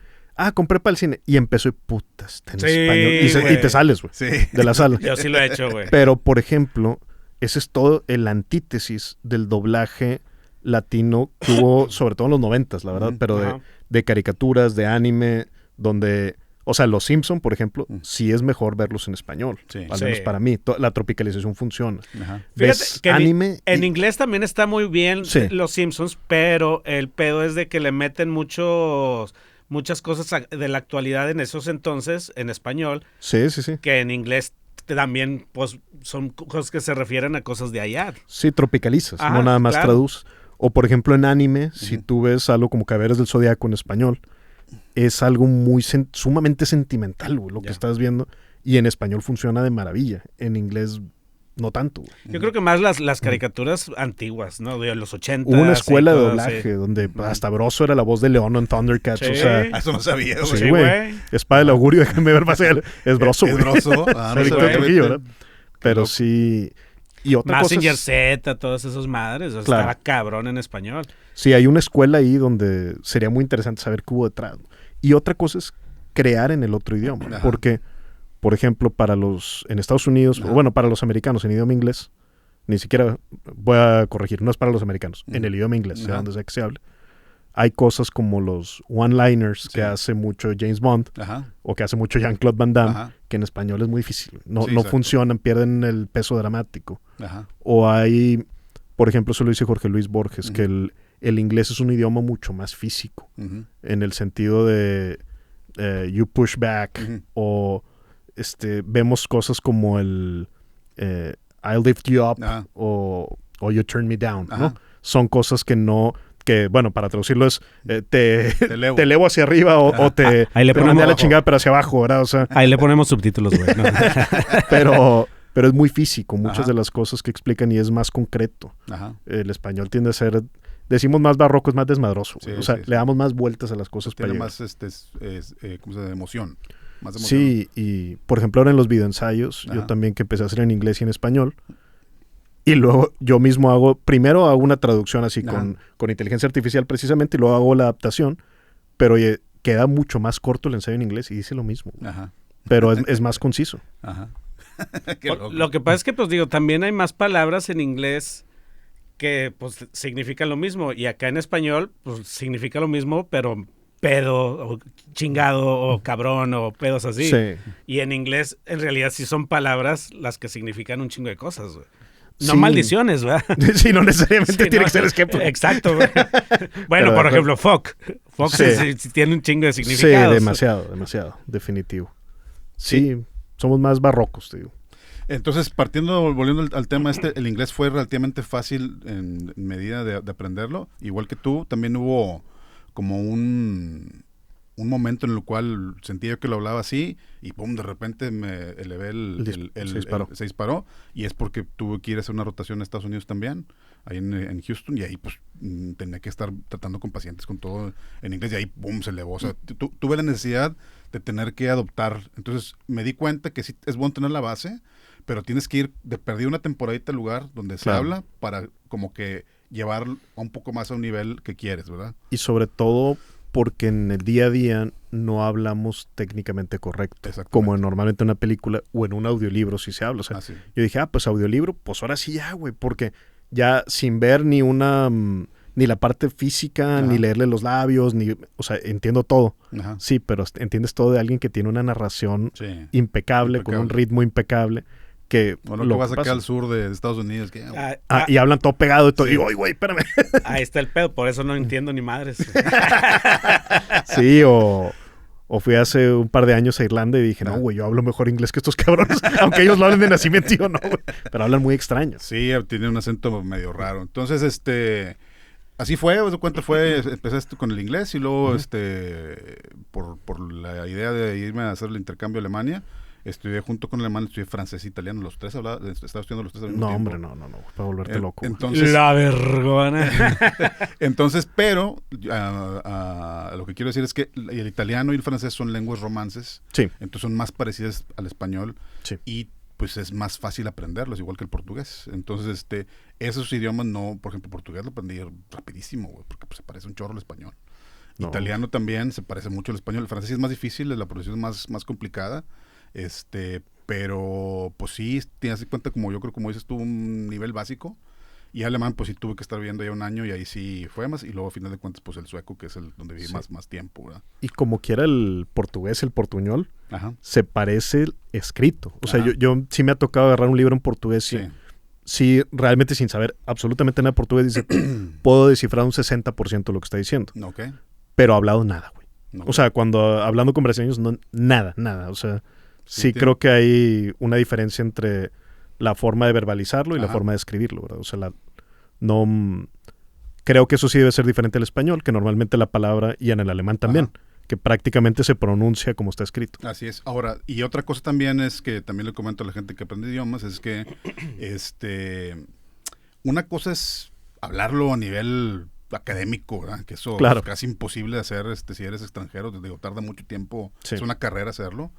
compré para el cine. Y empezó y puta, está en español. Y te sales, güey, de la sala. Yo sí lo he hecho, güey. Pero, por ejemplo, ese es todo el antítesis del doblaje latino que hubo, sobre todo en los 90s, la verdad, pero de caricaturas, de anime, donde... O sea, Los Simpson, por ejemplo, sí es mejor verlos en español. Al menos para mí. La tropicalización funciona. ¿Ves que anime? En inglés también está muy bien Los Simpsons, pero el pedo es de que le meten muchas cosas de la actualidad en esos entonces, en español. Sí. Que en inglés también pues son cosas que se refieren a cosas de allá. Sí, tropicalizas, no nada más traduces. O por ejemplo en anime, si tú ves algo como Caballeros del Zodiaco en español, es algo muy sumamente sentimental, güey, lo que estás viendo. Y en español funciona de maravilla. En inglés no tanto, güey. Yo creo que más las caricaturas antiguas, ¿no? De los 80. Hubo una escuela de doblaje donde hasta Broso era la voz de León en Thundercats. O sea, eso no sabía, güey. Sí, güey. Espada del augurio, déjame ver más allá. Es Broso, güey. Es Broso. ¿Verdad? Pero sí... Y otra Mazinger cosa Z, todas esas madres. O sea, estaba cabrón en español. Sí, hay una escuela ahí donde sería muy interesante saber qué hubo detrás. Y otra cosa es crear en el otro idioma. Porque, por ejemplo, en Estados Unidos, para los americanos en idioma inglés, ni siquiera voy a corregir, no es para los americanos, en el idioma inglés, sea donde sea que se hable, hay cosas como los one-liners que hace mucho James Bond o que hace mucho Jean-Claude Van Damme, que en español es muy difícil. No funcionan, pierden el peso dramático. O hay, por ejemplo, eso lo dice Jorge Luis Borges, que el inglés es un idioma mucho más físico, en el sentido de you push back, o vemos cosas como I lift you up o you turn me down, ¿no? Son cosas que no... que, bueno, para traducirlo es te elevo hacia arriba o te mandé a la chingada pero hacia abajo, ¿verdad? O sea, ahí le ponemos subtítulos, güey. ¿No? pero es muy físico, muchas de las cosas que explican y es más concreto. El español tiende a ser, decimos más barroco, es más desmadroso. Sí, o sea, le damos más vueltas a las cosas. Tiene más ¿cómo se llama? Emoción. Más emoción. Sí, y por ejemplo ahora en los videoensayos, yo también que empecé a hacer en inglés y en español, y luego yo mismo primero hago una traducción así con inteligencia artificial precisamente, y luego hago la adaptación, pero queda mucho más corto el ensayo en inglés y dice lo mismo. Pero es más conciso. Lo que pasa es que, pues digo, también hay más palabras en inglés que pues significan lo mismo, y acá en español pues significa lo mismo, pero pedo, o chingado, o cabrón, o pedos así. Sí. Y en inglés, en realidad, sí son palabras las que significan un chingo de cosas, güey. No maldiciones, ¿verdad? Sí, no necesariamente tiene que ser escape. Exacto, güey. Bueno, por ejemplo, fuck. Fuck sí tiene un chingo de significados. Sí, demasiado, definitivo. Sí, somos más barrocos, te digo. Entonces, volviendo al tema el inglés fue relativamente fácil en medida de aprenderlo. Igual que tú, también hubo como un momento en el cual sentía yo que lo hablaba así y pum, de repente me elevé se disparó, y es porque tuve que ir a hacer una rotación a Estados Unidos también, ahí en Houston, y ahí pues tenía que estar tratando con pacientes con todo en inglés, y ahí pum, se elevó. O sea, tuve la necesidad de tener que adoptar. Entonces me di cuenta que sí es bueno tener la base, pero tienes que ir de perdido una temporadita al lugar donde se habla para como que llevar un poco más a un nivel que quieres, ¿verdad? Y sobre todo porque en el día a día no hablamos técnicamente correcto, como normalmente en una película o en un audiolibro si se habla. O sea, yo dije, pues audiolibro, pues ahora sí ya, güey, porque ya sin ver ni la parte física, ni leerle los labios, o sea, entiendo todo. Sí, pero entiendes todo de alguien que tiene una narración impecable, con un ritmo impecable. Bueno, lo que vas acá al sur de Estados Unidos. Y hablan todo pegado y todo. Digo, güey, espérame. Ahí está el pedo, por eso no entiendo ni madres. Sí, o fui hace un par de años a Irlanda y dije, no, güey, yo hablo mejor inglés que estos cabrones, aunque ellos lo hablen de nacimiento y yo no, güey. Pero hablan muy extraño. Sí, tiene un acento medio raro. Entonces, así fue, empezaste con el inglés y luego, por la idea de irme a hacer el intercambio a Alemania, estudié junto con alemán, estudié francés e italiano, los tres estaba estudiando los tres al mismo tiempo. Hombre, no, para volverte loco. Entonces, la vergüenza. Entonces, pero lo que quiero decir es que el italiano y el francés son lenguas romances, entonces son más parecidas al español, y pues es más fácil aprenderlos, igual que el portugués. Entonces, esos idiomas por ejemplo, portugués lo aprendí rapidísimo, güey, porque pues, se parece un chorro al español. Italiano también se parece mucho al español. El francés es más difícil, la pronunciación es más complicada. Pero pues sí, tienes en cuenta, como yo creo, como dices tú, un nivel básico. Y alemán, pues sí tuve que estar viviendo ya un año y ahí sí fue más. Y luego, a final de cuentas, pues el sueco, que es el donde viví más tiempo, ¿verdad? Y como quiera el portugués, el portuñol, se parece escrito. O sea, yo sí me ha tocado agarrar un libro en portugués sí, realmente sin saber absolutamente nada de portugués, dice, puedo descifrar un 60% de lo que está diciendo. Pero hablado nada, güey. O sea, hablando con brasileños, nada. O sea, sí creo que hay una diferencia entre la forma de verbalizarlo y la forma de escribirlo, ¿verdad? O sea, creo que eso sí debe ser diferente al español, que normalmente la palabra, y en el alemán también, que prácticamente se pronuncia como está escrito. Así es. Ahora, y otra cosa también es que también le comento a la gente que aprende idiomas, es que una cosa es hablarlo a nivel académico, ¿verdad? Que eso es casi imposible de hacer si eres extranjero, te digo, tarda mucho tiempo, es una carrera hacerlo.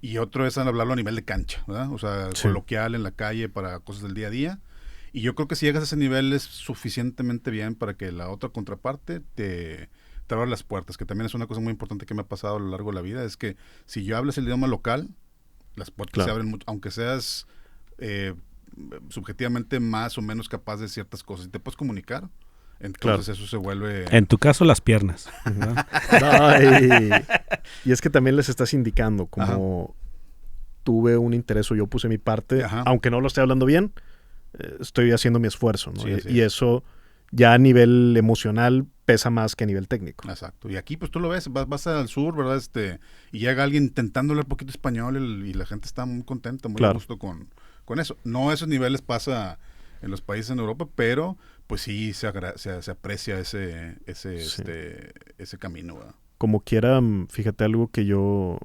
Y otro es hablarlo a nivel de cancha, ¿verdad? O sea, coloquial en la calle para cosas del día a día. Y yo creo que si llegas a ese nivel es suficientemente bien para que la otra contraparte te abra las puertas, que también es una cosa muy importante que me ha pasado a lo largo de la vida, es que si yo hablas el idioma local, las puertas se abren mucho, aunque seas subjetivamente más o menos capaz de ciertas cosas. Y te puedes comunicar, entonces eso se vuelve... En tu caso, las piernas. Y es que también les estás indicando, como tuve un interés o yo puse mi parte, aunque no lo esté hablando bien, estoy haciendo mi esfuerzo, ¿no? Y eso ya a nivel emocional pesa más que a nivel técnico. Exacto. Y aquí pues tú lo ves, vas al sur, ¿verdad? Y llega alguien intentando hablar un poquito español y la gente está muy contenta, muy a gusto con con eso. No a esos niveles pasa en los países en Europa, pero pues sí se aprecia ese camino, ¿verdad? Como quiera, fíjate, algo que yo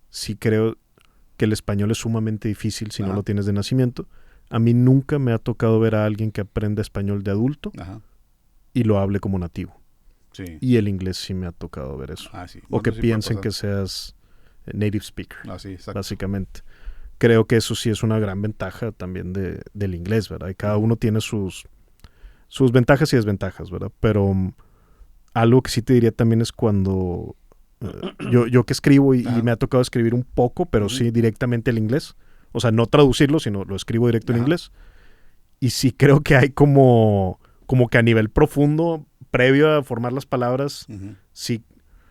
sí creo que el español es sumamente difícil si no lo tienes de nacimiento. A mí nunca me ha tocado ver a alguien que aprenda español de adulto y lo hable como nativo. Sí. Y el inglés sí me ha tocado ver eso. Sí. O que piensen que seas native speaker, sí, básicamente. Creo que eso sí es una gran ventaja también del inglés, ¿verdad? Y cada uno tiene sus ventajas y desventajas, ¿verdad? Pero algo que sí te diría también es cuando yo que escribo y me ha tocado escribir un poco, pero sí directamente el inglés. O sea, no traducirlo, sino lo escribo directo en inglés. Y sí creo que hay como que a nivel profundo, previo a formar las palabras, sí,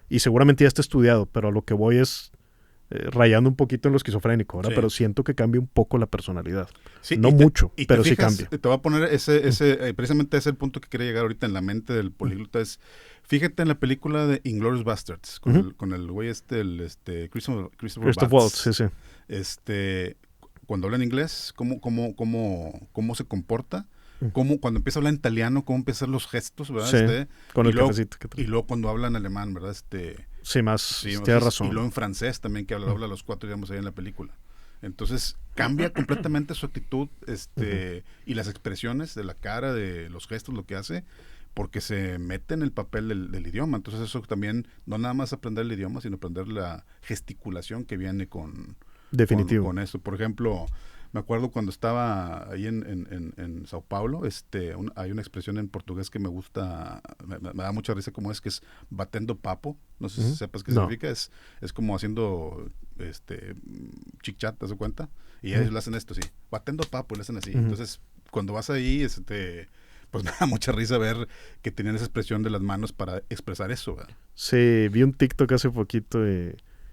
y seguramente ya está estudiado, pero a lo que voy es rayando un poquito en lo esquizofrénico, ¿verdad? Sí. Pero siento que cambia un poco la personalidad. Sí, no mucho, pero sí cambia. Te voy a poner precisamente ese es el punto que quería llegar ahorita en la mente del políglota, es, fíjate en la película de Inglourious Basterds, con el güey Christopher Waltz, sí. Cuando habla en inglés, cómo se comporta, cuando empieza a hablar en italiano, cómo empiezan los gestos, ¿verdad? Sí, con el cafecito. Y luego cuando habla en alemán, ¿verdad? Tienes razón. Y luego en francés también, que habla los 4 idiomas ahí en la película. Entonces, cambia completamente su actitud, y las expresiones de la cara, de los gestos, lo que hace, porque se mete en el papel del idioma. Entonces, eso también, no nada más aprender el idioma, sino aprender la gesticulación que viene con eso. Por ejemplo, me acuerdo cuando estaba ahí en Sao Paulo, hay una expresión en portugués que me gusta, me da mucha risa, como que es batendo papo. No sé si sepas qué significa. Es como haciendo chic-chat, ¿te das cuenta? Y ellos lo hacen esto, sí, batendo papo, lo hacen así. Entonces, cuando vas ahí, pues me da mucha risa ver que tenían esa expresión de las manos para expresar eso, ¿verdad? Sí, vi un TikTok hace poquito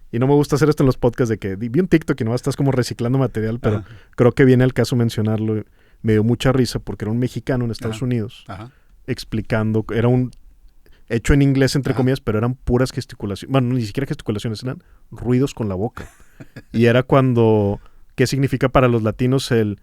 y no me gusta hacer esto en los podcasts de que vi un TikTok y no estás como reciclando material, pero creo que viene al caso mencionarlo. Me dio mucha risa porque era un mexicano en Estados Unidos explicando, era un hecho en inglés entre comillas, pero eran puras gesticulaciones, bueno, ni siquiera gesticulaciones, eran ruidos con la boca. Y era cuando, ¿qué significa para los latinos el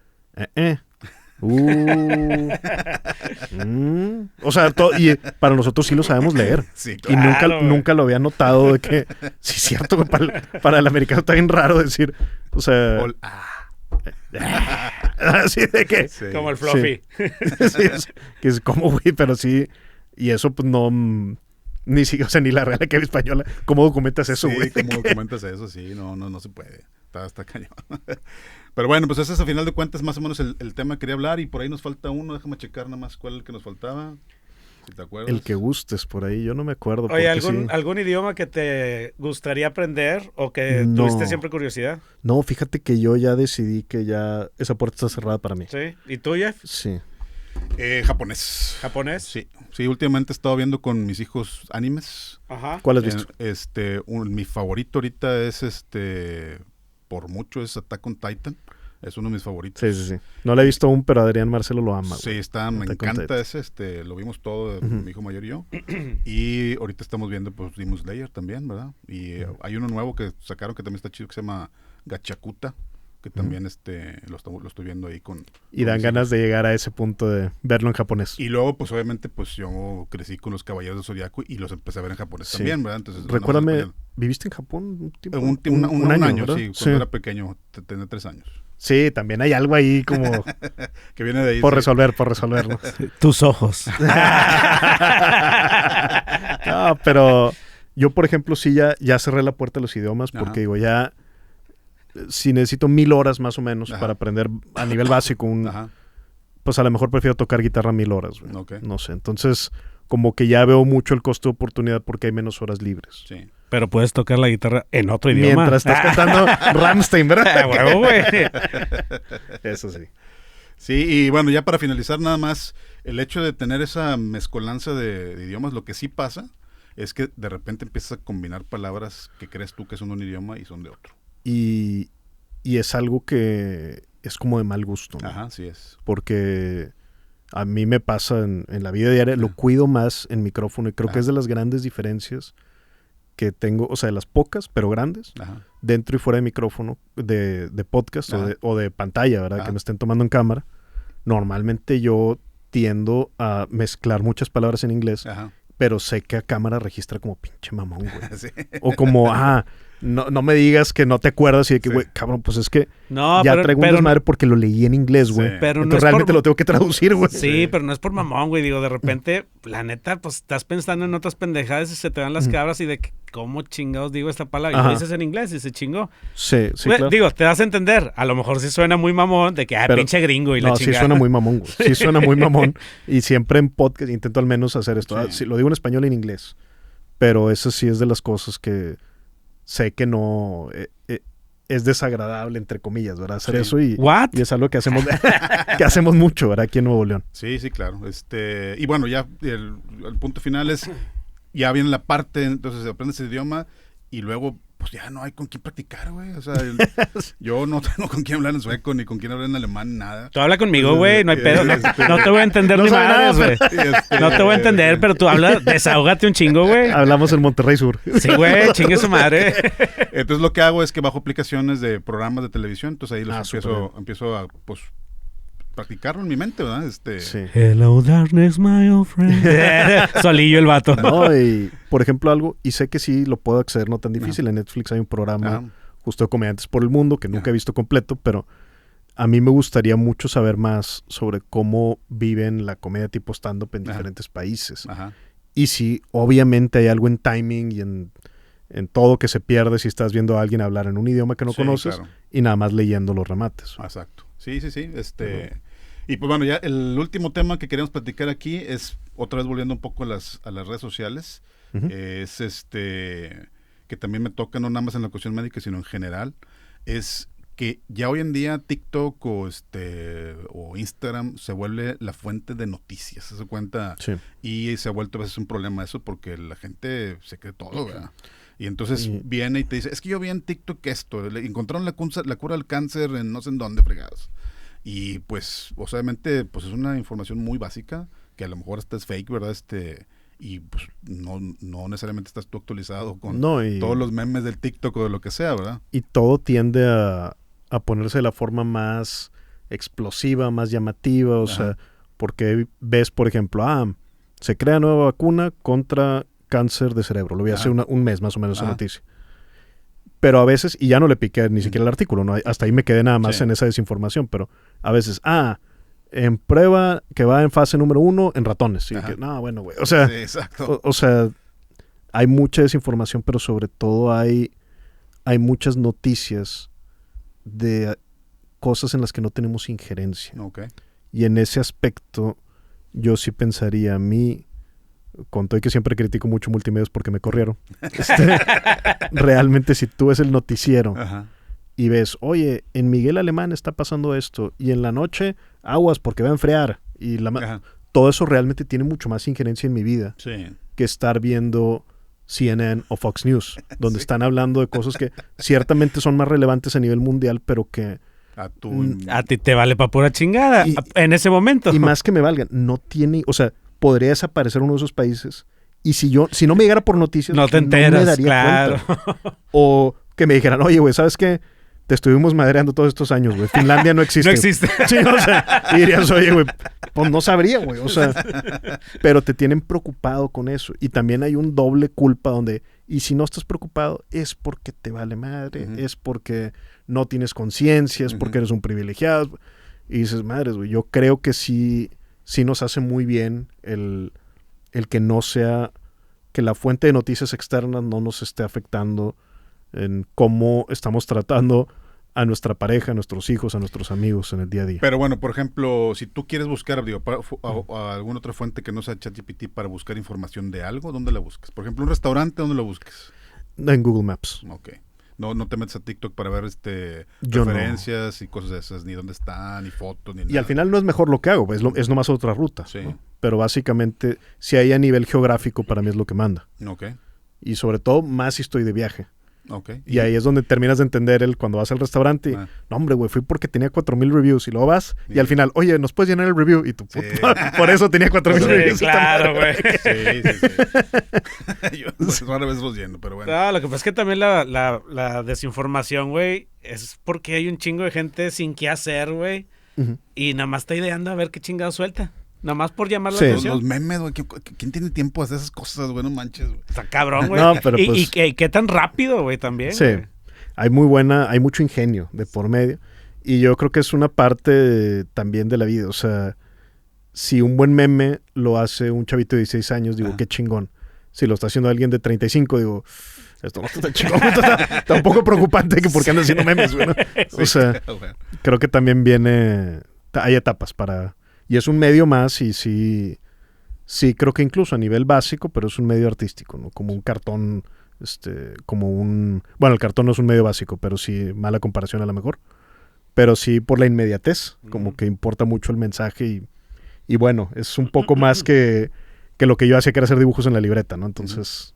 O sea, y para nosotros sí lo sabemos leer. Sí, claro, y nunca lo había notado de que, sí es cierto, para el americano está bien raro decir, o sea... así de que... Sí. Como el fluffy. Sí, que es como, güey, pero sí... Y eso pues no... Ni la Real Academia Española, ¿cómo documentas eso, güey? Sí, ¿cómo documentas eso? Sí, no se puede. Está cañón. Pero bueno, pues ese es a final de cuentas más o menos el tema que quería hablar, y por ahí nos falta uno, déjame checar nada más cuál es el que nos faltaba, si te acuerdas. El que gustes por ahí, yo no me acuerdo. Oye, ¿algún idioma que te gustaría aprender o que tuviste siempre curiosidad? No, fíjate que yo ya decidí que ya esa puerta está cerrada para mí. ¿Sí? ¿Y tú, Jeff? Sí. Japonés. ¿Japonés? Sí, últimamente he estado viendo con mis hijos animes. Ajá. ¿Cuál has visto? Mi favorito ahorita es por mucho es Attack on Titan. Es uno de mis favoritos. Sí. No lo he visto aún, pero Adrián Marcelo lo ama. Sí, me encanta ese. Lo vimos todo, mi hijo mayor y yo. Y ahorita estamos viendo, pues, Demon Slayer también, ¿verdad? Y hay uno nuevo que sacaron que también está chido, que se llama Gachakuta, que también lo estoy viendo ahí con... Y dan ganas de llegar a ese punto de verlo en japonés. Y luego, pues, obviamente, pues, yo crecí con los Caballeros del Zodiaco y los empecé a ver en japonés también, ¿verdad? Entonces, recuérdame, ¿viviste en Japón un tiempo? Un año, sí, cuando era pequeño, tenía 3 años. Sí, también hay algo ahí como... que viene de ahí. Por resolver, ¿no? Tus ojos. No, pero yo, por ejemplo, sí ya cerré la puerta a los idiomas porque digo, ya... Si necesito 1000 horas más o menos para aprender a nivel básico, pues a lo mejor prefiero tocar guitarra 1000 horas. Okay. No sé, entonces como que ya veo mucho el costo de oportunidad porque hay menos horas libres. Sí. Pero puedes tocar la guitarra en otro idioma. Mientras estás cantando Rammstein, ¿verdad? Huevo, güey. Eso sí. Sí, y bueno, ya para finalizar nada más, el hecho de tener esa mezcolanza de idiomas, lo que sí pasa es que de repente empiezas a combinar palabras que crees tú que son un idioma y son de otro. Y es algo que es como de mal gusto, ¿no? Ajá, sí es. Porque a mí me pasa en la vida diaria, lo cuido más en micrófono y creo que es de las grandes diferencias que tengo, o sea, de las pocas, pero grandes, dentro y fuera de micrófono, de podcast o de pantalla, ¿verdad? Que me estén tomando en cámara. Normalmente yo tiendo a mezclar muchas palabras en inglés, pero sé que a cámara registra como pinche mamón, güey. Sí. O como, no me digas que no te acuerdas y de que, güey, cabrón, pues es que traigo un desmadre porque lo leí en inglés, güey. Sí. Entonces no realmente lo tengo que traducir, güey. Sí, pero no es por mamón, güey. Digo, de repente, la neta, pues estás pensando en otras pendejadas y se te van las cabras y de que, ¿cómo chingados digo esta palabra? Y lo dices en inglés y se chingó. Sí, güey, claro. Digo, te das a entender. A lo mejor sí suena muy mamón de que, pero, pinche gringo y la chingada. No, sí suena muy mamón, güey. Sí suena muy mamón. Y siempre en podcast intento al menos hacer esto. Sí, lo digo en español y en inglés. Pero eso sí es de las cosas que sé que no es desagradable, entre comillas, ¿verdad? Hacer eso y es algo que hacemos que hacemos mucho, ¿verdad? Aquí en Nuevo León. Sí, claro. Y bueno, ya el punto final es, ya viene la parte, entonces aprendes el idioma y luego pues ya no hay con quién practicar, güey. O sea, yo no tengo con quién hablar en sueco, ni con quién hablar en alemán, nada. Tú habla conmigo, güey, no hay pedo. No te voy a entender ni madres, güey. No te voy a entender, pero tú habla, desahógate un chingo, güey. Hablamos en Monterrey Sur. Sí, güey, chingue su madre. Entonces lo que hago es que bajo aplicaciones de programas de televisión, entonces ahí los empiezo a, pues, practicarlo en mi mente, ¿verdad? Sí. Hello, darkness, my old friend. Solillo el vato. No, y por ejemplo algo, y sé que sí lo puedo acceder, no tan difícil. En Netflix hay un programa justo de Comediantes por el Mundo, que nunca he visto completo, pero a mí me gustaría mucho saber más sobre cómo viven la comedia tipo stand-up en diferentes países. Y si obviamente hay algo en timing y en todo que se pierde si estás viendo a alguien hablar en un idioma que no conoces y nada más leyendo los remates. Exacto. Sí. Y pues bueno, ya el último tema que queremos platicar aquí es, otra vez volviendo un poco a las redes sociales, es que también me toca no nada más en la cuestión médica, sino en general, es que ya hoy en día TikTok o Instagram se vuelve la fuente de noticias, ¿se cuenta? Sí. Y se ha vuelto a veces un problema eso porque la gente se cree todo, ¿verdad? Y entonces viene y te dice, es que yo vi en TikTok esto, encontraron la cura del cáncer en no sé en dónde, fregados. Y pues, obviamente, pues es una información muy básica, que a lo mejor esta es fake, ¿verdad? Y pues no necesariamente estás tú actualizado con todos los memes del TikTok o de lo que sea, ¿verdad? Y todo tiende a ponerse de la forma más explosiva, más llamativa, o sea, porque ves, por ejemplo, se crea nueva vacuna contra cáncer de cerebro. Lo vi hace un mes más o menos esa noticia. Pero a veces, y ya no le piqué ni siquiera el artículo, ¿no? Hasta ahí me quedé nada más en esa desinformación, pero a veces, en prueba que va en fase número 1 en ratones. Y que, no, bueno, güey. O sea, o sea, hay mucha desinformación, pero sobre todo hay muchas noticias de cosas en las que no tenemos injerencia. Y en ese aspecto, yo sí pensaría, a mí, con todo y que siempre critico mucho multimedios porque me corrieron, realmente si tú ves el noticiero y ves, oye, en Miguel Alemán está pasando esto, y en la noche, aguas porque va a enfriar, y todo eso realmente tiene mucho más injerencia en mi vida que estar viendo CNN o Fox News, donde están hablando de cosas que ciertamente son más relevantes a nivel mundial, pero que a ti te vale pa' pura chingada en ese momento. Y más que me valgan, no tiene, o sea, podría desaparecer uno de esos países y si no me llegara por noticias, no te enteras, no me daría cuenta. O que me dijeran, oye, güey, ¿sabes qué? Te estuvimos madreando todos estos años, güey. Finlandia no existe. No existe. Sí, o sea, y dirías, oye, güey, pues no sabría, güey. O sea, pero te tienen preocupado con eso. Y también hay un doble culpa donde, y si no estás preocupado, es porque te vale madre, es porque no tienes conciencia, es porque eres un privilegiado. Y dices, madres, güey, yo creo que sí nos hace muy bien el que no sea, que la fuente de noticias externas no nos esté afectando en cómo estamos tratando a nuestra pareja, a nuestros hijos, a nuestros amigos en el día a día. Pero bueno, por ejemplo, si tú quieres buscar a alguna otra fuente que no sea ChatGPT para buscar información de algo, ¿dónde la buscas? Por ejemplo, un restaurante, ¿dónde lo busques? En Google Maps. Ok. No te metes a TikTok para ver referencias y cosas de esas, ni dónde están, ni fotos, ni nada. Y al final no es mejor lo que hago, es nomás otra ruta. Sí. ¿no? Pero básicamente, si hay a nivel geográfico, para mí es lo que manda. Ok. Y sobre todo, más si estoy de viaje. Okay. Y ahí es donde terminas de entender cuando vas al restaurante. Y, no, hombre, güey, fui porque tenía 4,000 reviews. Y luego vas y al final, oye, ¿nos puedes llenar el review? Y tú, por eso tenía 4,000 reviews. Claro, güey. Sí. Yo ahora veces los lleno, pero bueno. No, lo que pasa es que también la desinformación, güey, es porque hay un chingo de gente sin qué hacer, güey. Y nada más está ideando a ver qué chingado suelta. Nada más por llamar la atención. Los memes, güey. ¿Quién tiene tiempo de hacer esas cosas, güey? No manches, güey. Está cabrón, güey. No, pero y qué tan rápido, güey, también. Sí. Güey. Hay mucho ingenio de por medio. Y yo creo que es una parte también de la vida. O sea, si un buen meme lo hace un chavito de 16 años, digo, qué chingón. Si lo está haciendo alguien de 35, digo, esto no está tan chingón. Está un poco preocupante que porque anda haciendo memes, güey, ¿no? O sea, creo que también hay etapas para... Y es un medio más y sí creo que incluso a nivel básico, pero es un medio artístico, ¿no? Como un cartón, bueno, el cartón no es un medio básico, pero sí, mala comparación a lo mejor. Pero sí por la inmediatez, como que importa mucho el mensaje y bueno, es un poco más que lo que yo hacía, que era hacer dibujos en la libreta, ¿no? Entonces...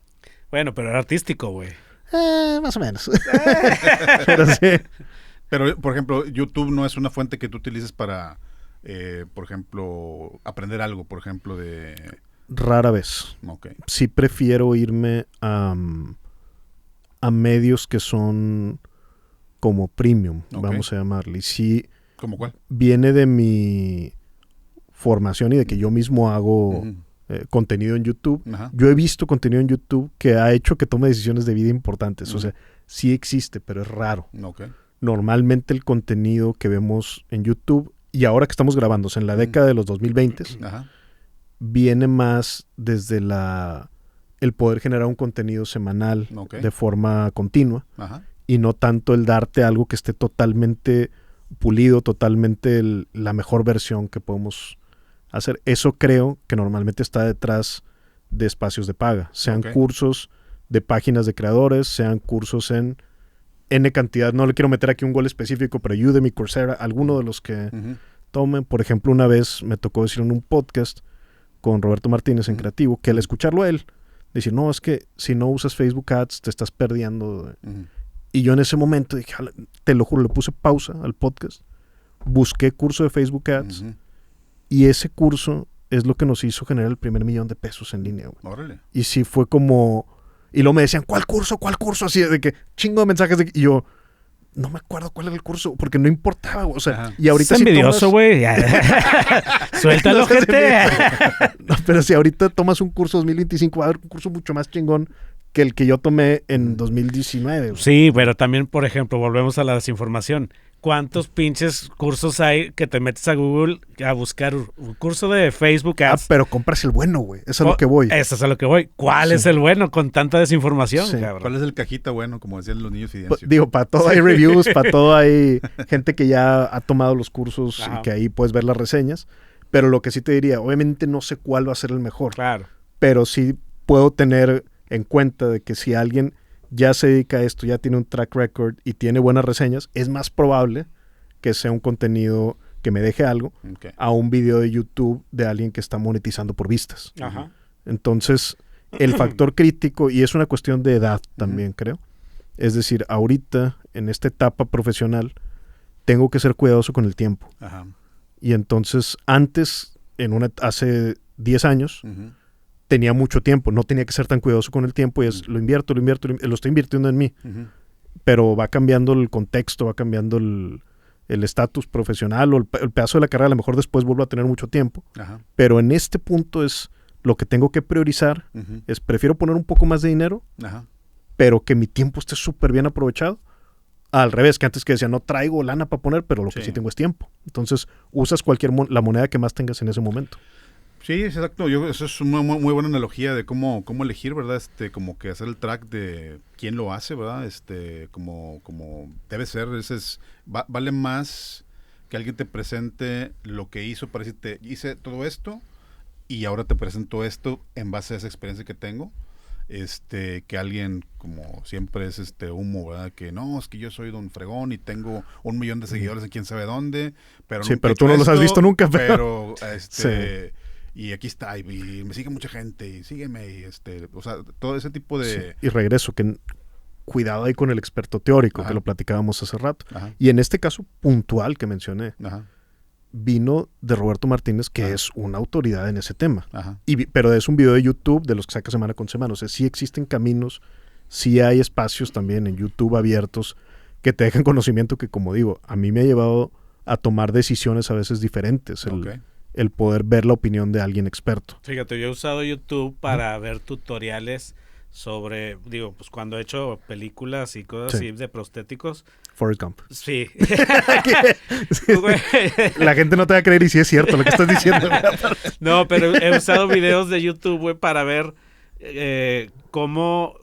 Bueno, pero era artístico, güey. Más o menos. Pero sí. Pero, por ejemplo, YouTube no es una fuente que tú utilices para... por ejemplo, aprender algo, por ejemplo, de... Rara vez. Okay. Sí prefiero irme a medios que son como premium, vamos a llamarle. Y sí, ¿cómo cuál? Viene de mi formación y de que yo mismo hago contenido en YouTube. Ajá. Yo he visto contenido en YouTube que ha hecho que tome decisiones de vida importantes. O sea, sí existe, pero es raro. Okay. Normalmente el contenido que vemos en YouTube... Y ahora que estamos grabando, en la década de los 2020, viene más desde el poder generar un contenido semanal de forma continua y no tanto el darte algo que esté totalmente pulido, totalmente la mejor versión que podemos hacer. Eso creo que normalmente está detrás de espacios de paga, sean cursos de páginas de creadores, sean cursos en N cantidad, no le quiero meter aquí un gol específico, pero Udemy, Coursera, alguno de los que tomen. Por ejemplo, una vez me tocó decir en un podcast con Roberto Martínez en Creativo, que al escucharlo a él, decir, no, es que si no usas Facebook Ads te estás perdiendo. Y yo en ese momento dije, te lo juro, le puse pausa al podcast, busqué curso de Facebook Ads y ese curso es lo que nos hizo generar el primer $1,000,000 en línea. Órale. Y sí fue como... Y luego me decían, ¿cuál curso? Así de que chingo de mensajes. Y yo, no me acuerdo cuál era el curso, porque no importaba, o sea, y ahorita es envidioso, güey. Suéltalo, gente. No, pero si ahorita tomas un curso 2025, va a haber un curso mucho más chingón que el que yo tomé en 2019. Güey. Sí, pero también, por ejemplo, volvemos a la desinformación. ¿Cuántos pinches cursos hay que te metes a Google a buscar un curso de Facebook Ads? Pero compras el bueno, güey. Eso es a lo que voy. Eso es a lo que voy. ¿Cuál es el bueno con tanta desinformación, cabrón? ¿Cuál es el cajita bueno, como decían los niños Fidencio? Digo, para todo hay reviews, para todo hay gente que ya ha tomado los cursos y que ahí puedes ver las reseñas. Pero lo que sí te diría, obviamente no sé cuál va a ser el mejor. Claro. Pero sí puedo tener en cuenta de que si alguien ya se dedica a esto, ya tiene un track record y tiene buenas reseñas, es más probable que sea un contenido que me deje algo a un video de YouTube de alguien que está monetizando por vistas. Entonces, el factor crítico, y es una cuestión de edad también, creo, es decir, ahorita, en esta etapa profesional, tengo que ser cuidadoso con el tiempo. Y entonces, antes, hace 10 años, tenía mucho tiempo, no tenía que ser tan cuidadoso con el tiempo y lo invierto, lo estoy invirtiendo en mí. Pero va cambiando el contexto, va cambiando el estatus profesional o el pedazo de la carrera. A lo mejor después vuelvo a tener mucho tiempo. Pero en este punto es lo que tengo que priorizar. Es prefiero poner un poco más de dinero, pero que mi tiempo esté súper bien aprovechado. Al revés, que antes que decía, no traigo lana para poner, pero lo que sí tengo es tiempo. Entonces, usas la moneda que más tengas en ese momento. Sí, exacto. Eso es una muy buena analogía de cómo elegir, ¿verdad? Como que hacer el track de quién lo hace, ¿verdad? Como debe ser. Vale más que alguien te presente lo que hizo para decirte, hice todo esto y ahora te presento esto en base a esa experiencia que tengo. Que alguien, como siempre es humo, ¿verdad? Que no, es que yo soy don fregón y tengo 1 millón de seguidores en quién sabe dónde, pero sí, pero tú no los has visto nunca, pero y aquí está, y me sigue mucha gente, y sígueme, o sea, todo ese tipo de... Sí. Y regreso, que cuidado ahí con el experto teórico, que lo platicábamos hace rato. Y en este caso puntual que mencioné, vino de Roberto Martínez, que es una autoridad en ese tema. Pero es un video de YouTube de los que saca semana con semana. O sea, sí existen caminos, sí hay espacios también en YouTube abiertos que te dejan conocimiento que, como digo, a mí me ha llevado a tomar decisiones a veces diferentes. El poder ver la opinión de alguien experto. Fíjate, yo he usado YouTube para ver tutoriales sobre, pues cuando he hecho películas y cosas así de prostéticos. Forrest Gump. Sí. La gente no te va a creer y sí es cierto lo que estás diciendo. No, pero he usado videos de YouTube, güey, para ver cómo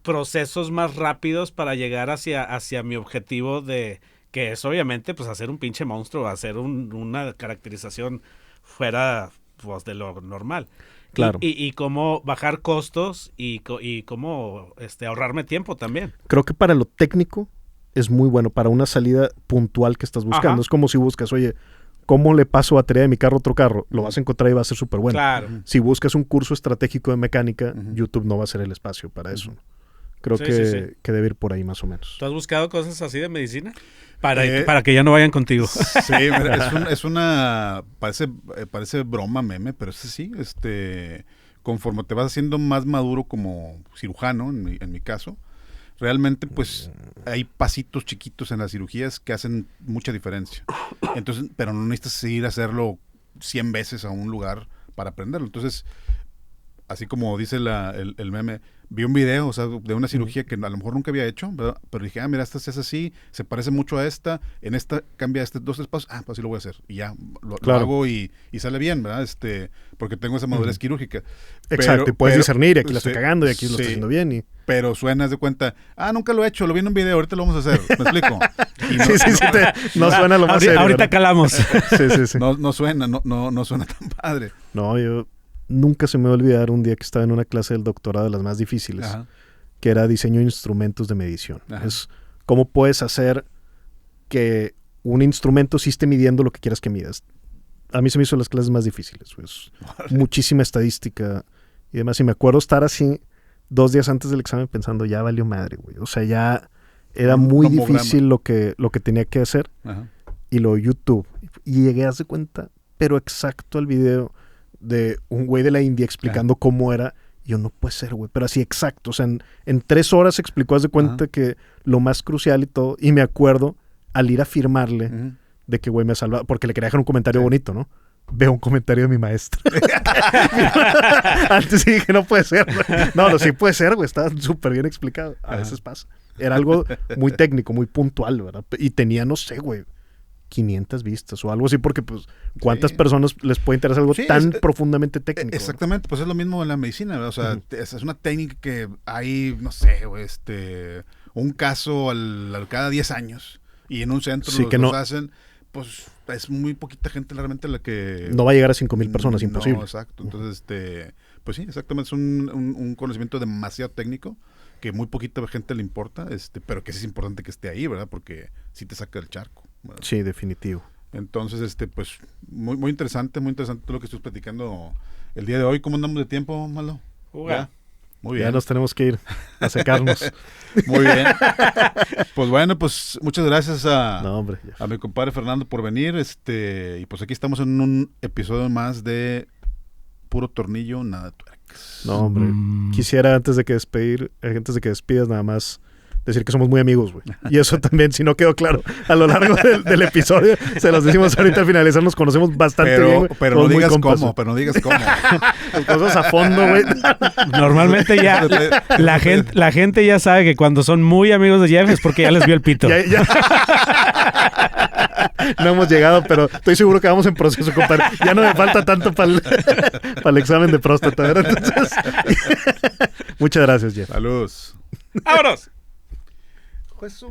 procesos más rápidos para llegar hacia mi objetivo de, que es obviamente pues hacer un pinche monstruo, hacer una caracterización fuera pues de lo normal. Claro. Y cómo bajar costos y cómo ahorrarme tiempo también. Creo que para lo técnico es muy bueno, para una salida puntual que estás buscando. Es como si buscas, oye, ¿cómo le paso batería de mi carro a otro carro? Lo vas a encontrar y va a ser súper bueno. Claro. Si buscas un curso estratégico de mecánica, YouTube no va a ser el espacio para eso. Creo que debe ir por ahí más o menos. ¿Tú has buscado cosas así de medicina? Para que ya no vayan contigo. Sí, es una... Parece broma, meme, pero sí. Conforme te vas haciendo más maduro como cirujano, en mi caso, realmente pues hay pasitos chiquitos en las cirugías que hacen mucha diferencia. Entonces, pero no necesitas ir a hacerlo 100 veces a un lugar para aprenderlo. Entonces, así como dice el meme, vi un video, o sea, de una cirugía que a lo mejor nunca había hecho, ¿verdad? Pero dije, mira, esta se hace así, se parece mucho a esta, en esta cambia 2-3 pasos, pues así lo voy a hacer. Y ya, lo hago y sale bien, ¿verdad? Porque tengo esa madurez quirúrgica. Exacto, y puedes discernir, y aquí la estoy cagando, y aquí lo estoy haciendo bien. Pero suenas de cuenta, nunca lo he hecho, lo vi en un video, ahorita lo vamos a hacer, ¿me explico? Y no suena lo más serio. Ahorita calamos. Sí. No suena, no suena tan padre. No, yo... Nunca se me va a olvidar un día que estaba en una clase del doctorado de las más difíciles, que era diseño de instrumentos de medición. Es cómo puedes hacer que un instrumento sí esté midiendo lo que quieras que midas. A mí se me hizo las clases más difíciles. Pues, muchísima estadística y demás. Y me acuerdo estar así 2 días antes del examen pensando, ya valió madre, güey. O sea, ya era muy difícil lo que tenía que hacer. Y lo YouTube. Y llegué a darse cuenta, pero exacto al video de un güey de la India explicando cómo era. Yo, no puede ser, güey, pero así exacto. O sea, en 3 horas explicó, haz de cuenta que lo más crucial y todo. Y me acuerdo al ir a firmarle de que, güey, me salva, porque le quería dejar un comentario bonito, ¿no? Veo un comentario de mi maestra. Antes sí dije, no puede ser, güey. No, sí puede ser, güey, está súper bien explicado. A veces pasa. Era algo muy técnico, muy puntual, ¿verdad? Y tenía, no sé, güey, 500 vistas o algo así, porque pues ¿cuántas personas les puede interesar algo tan profundamente técnico? Exactamente, pues es lo mismo en la medicina, ¿verdad? O sea, es una técnica que hay, no sé, un caso cada 10 años y en un centro los hacen, pues es muy poquita gente realmente la que... No va a llegar a 5,000 personas, imposible. No, exacto, entonces pues sí, exactamente, es un conocimiento demasiado técnico que muy poquita gente le importa, pero que sí es importante que esté ahí, ¿verdad? Porque sí te saca del charco, ¿verdad? Sí, definitivo. Entonces, pues, muy interesante todo lo que estoy platicando el día de hoy. ¿Cómo andamos de tiempo, Malo? Muy bien. Ya nos tenemos que ir a secarnos. Muy bien. Pues bueno, pues muchas gracias a mi compadre Fernando por venir. Y pues aquí estamos en un episodio más de Puro Tornillo, Nada Tuercas. No, hombre. Quisiera antes de que despidas nada más decir que somos muy amigos, güey. Y eso también, si no quedó claro a lo largo del episodio, se los decimos ahorita al finalizar, nos conocemos bastante bien, güey. Pero no digas cómo, Las cosas a fondo, güey. Normalmente ya la gente ya sabe que cuando son muy amigos de Jeff es porque ya les vio el pito. Ya. No hemos llegado, pero estoy seguro que vamos en proceso, compadre. Ya no me falta tanto para el examen de próstata, ¿verdad? Entonces, muchas gracias, Jeff. Saludos. ¡Vámonos! Pues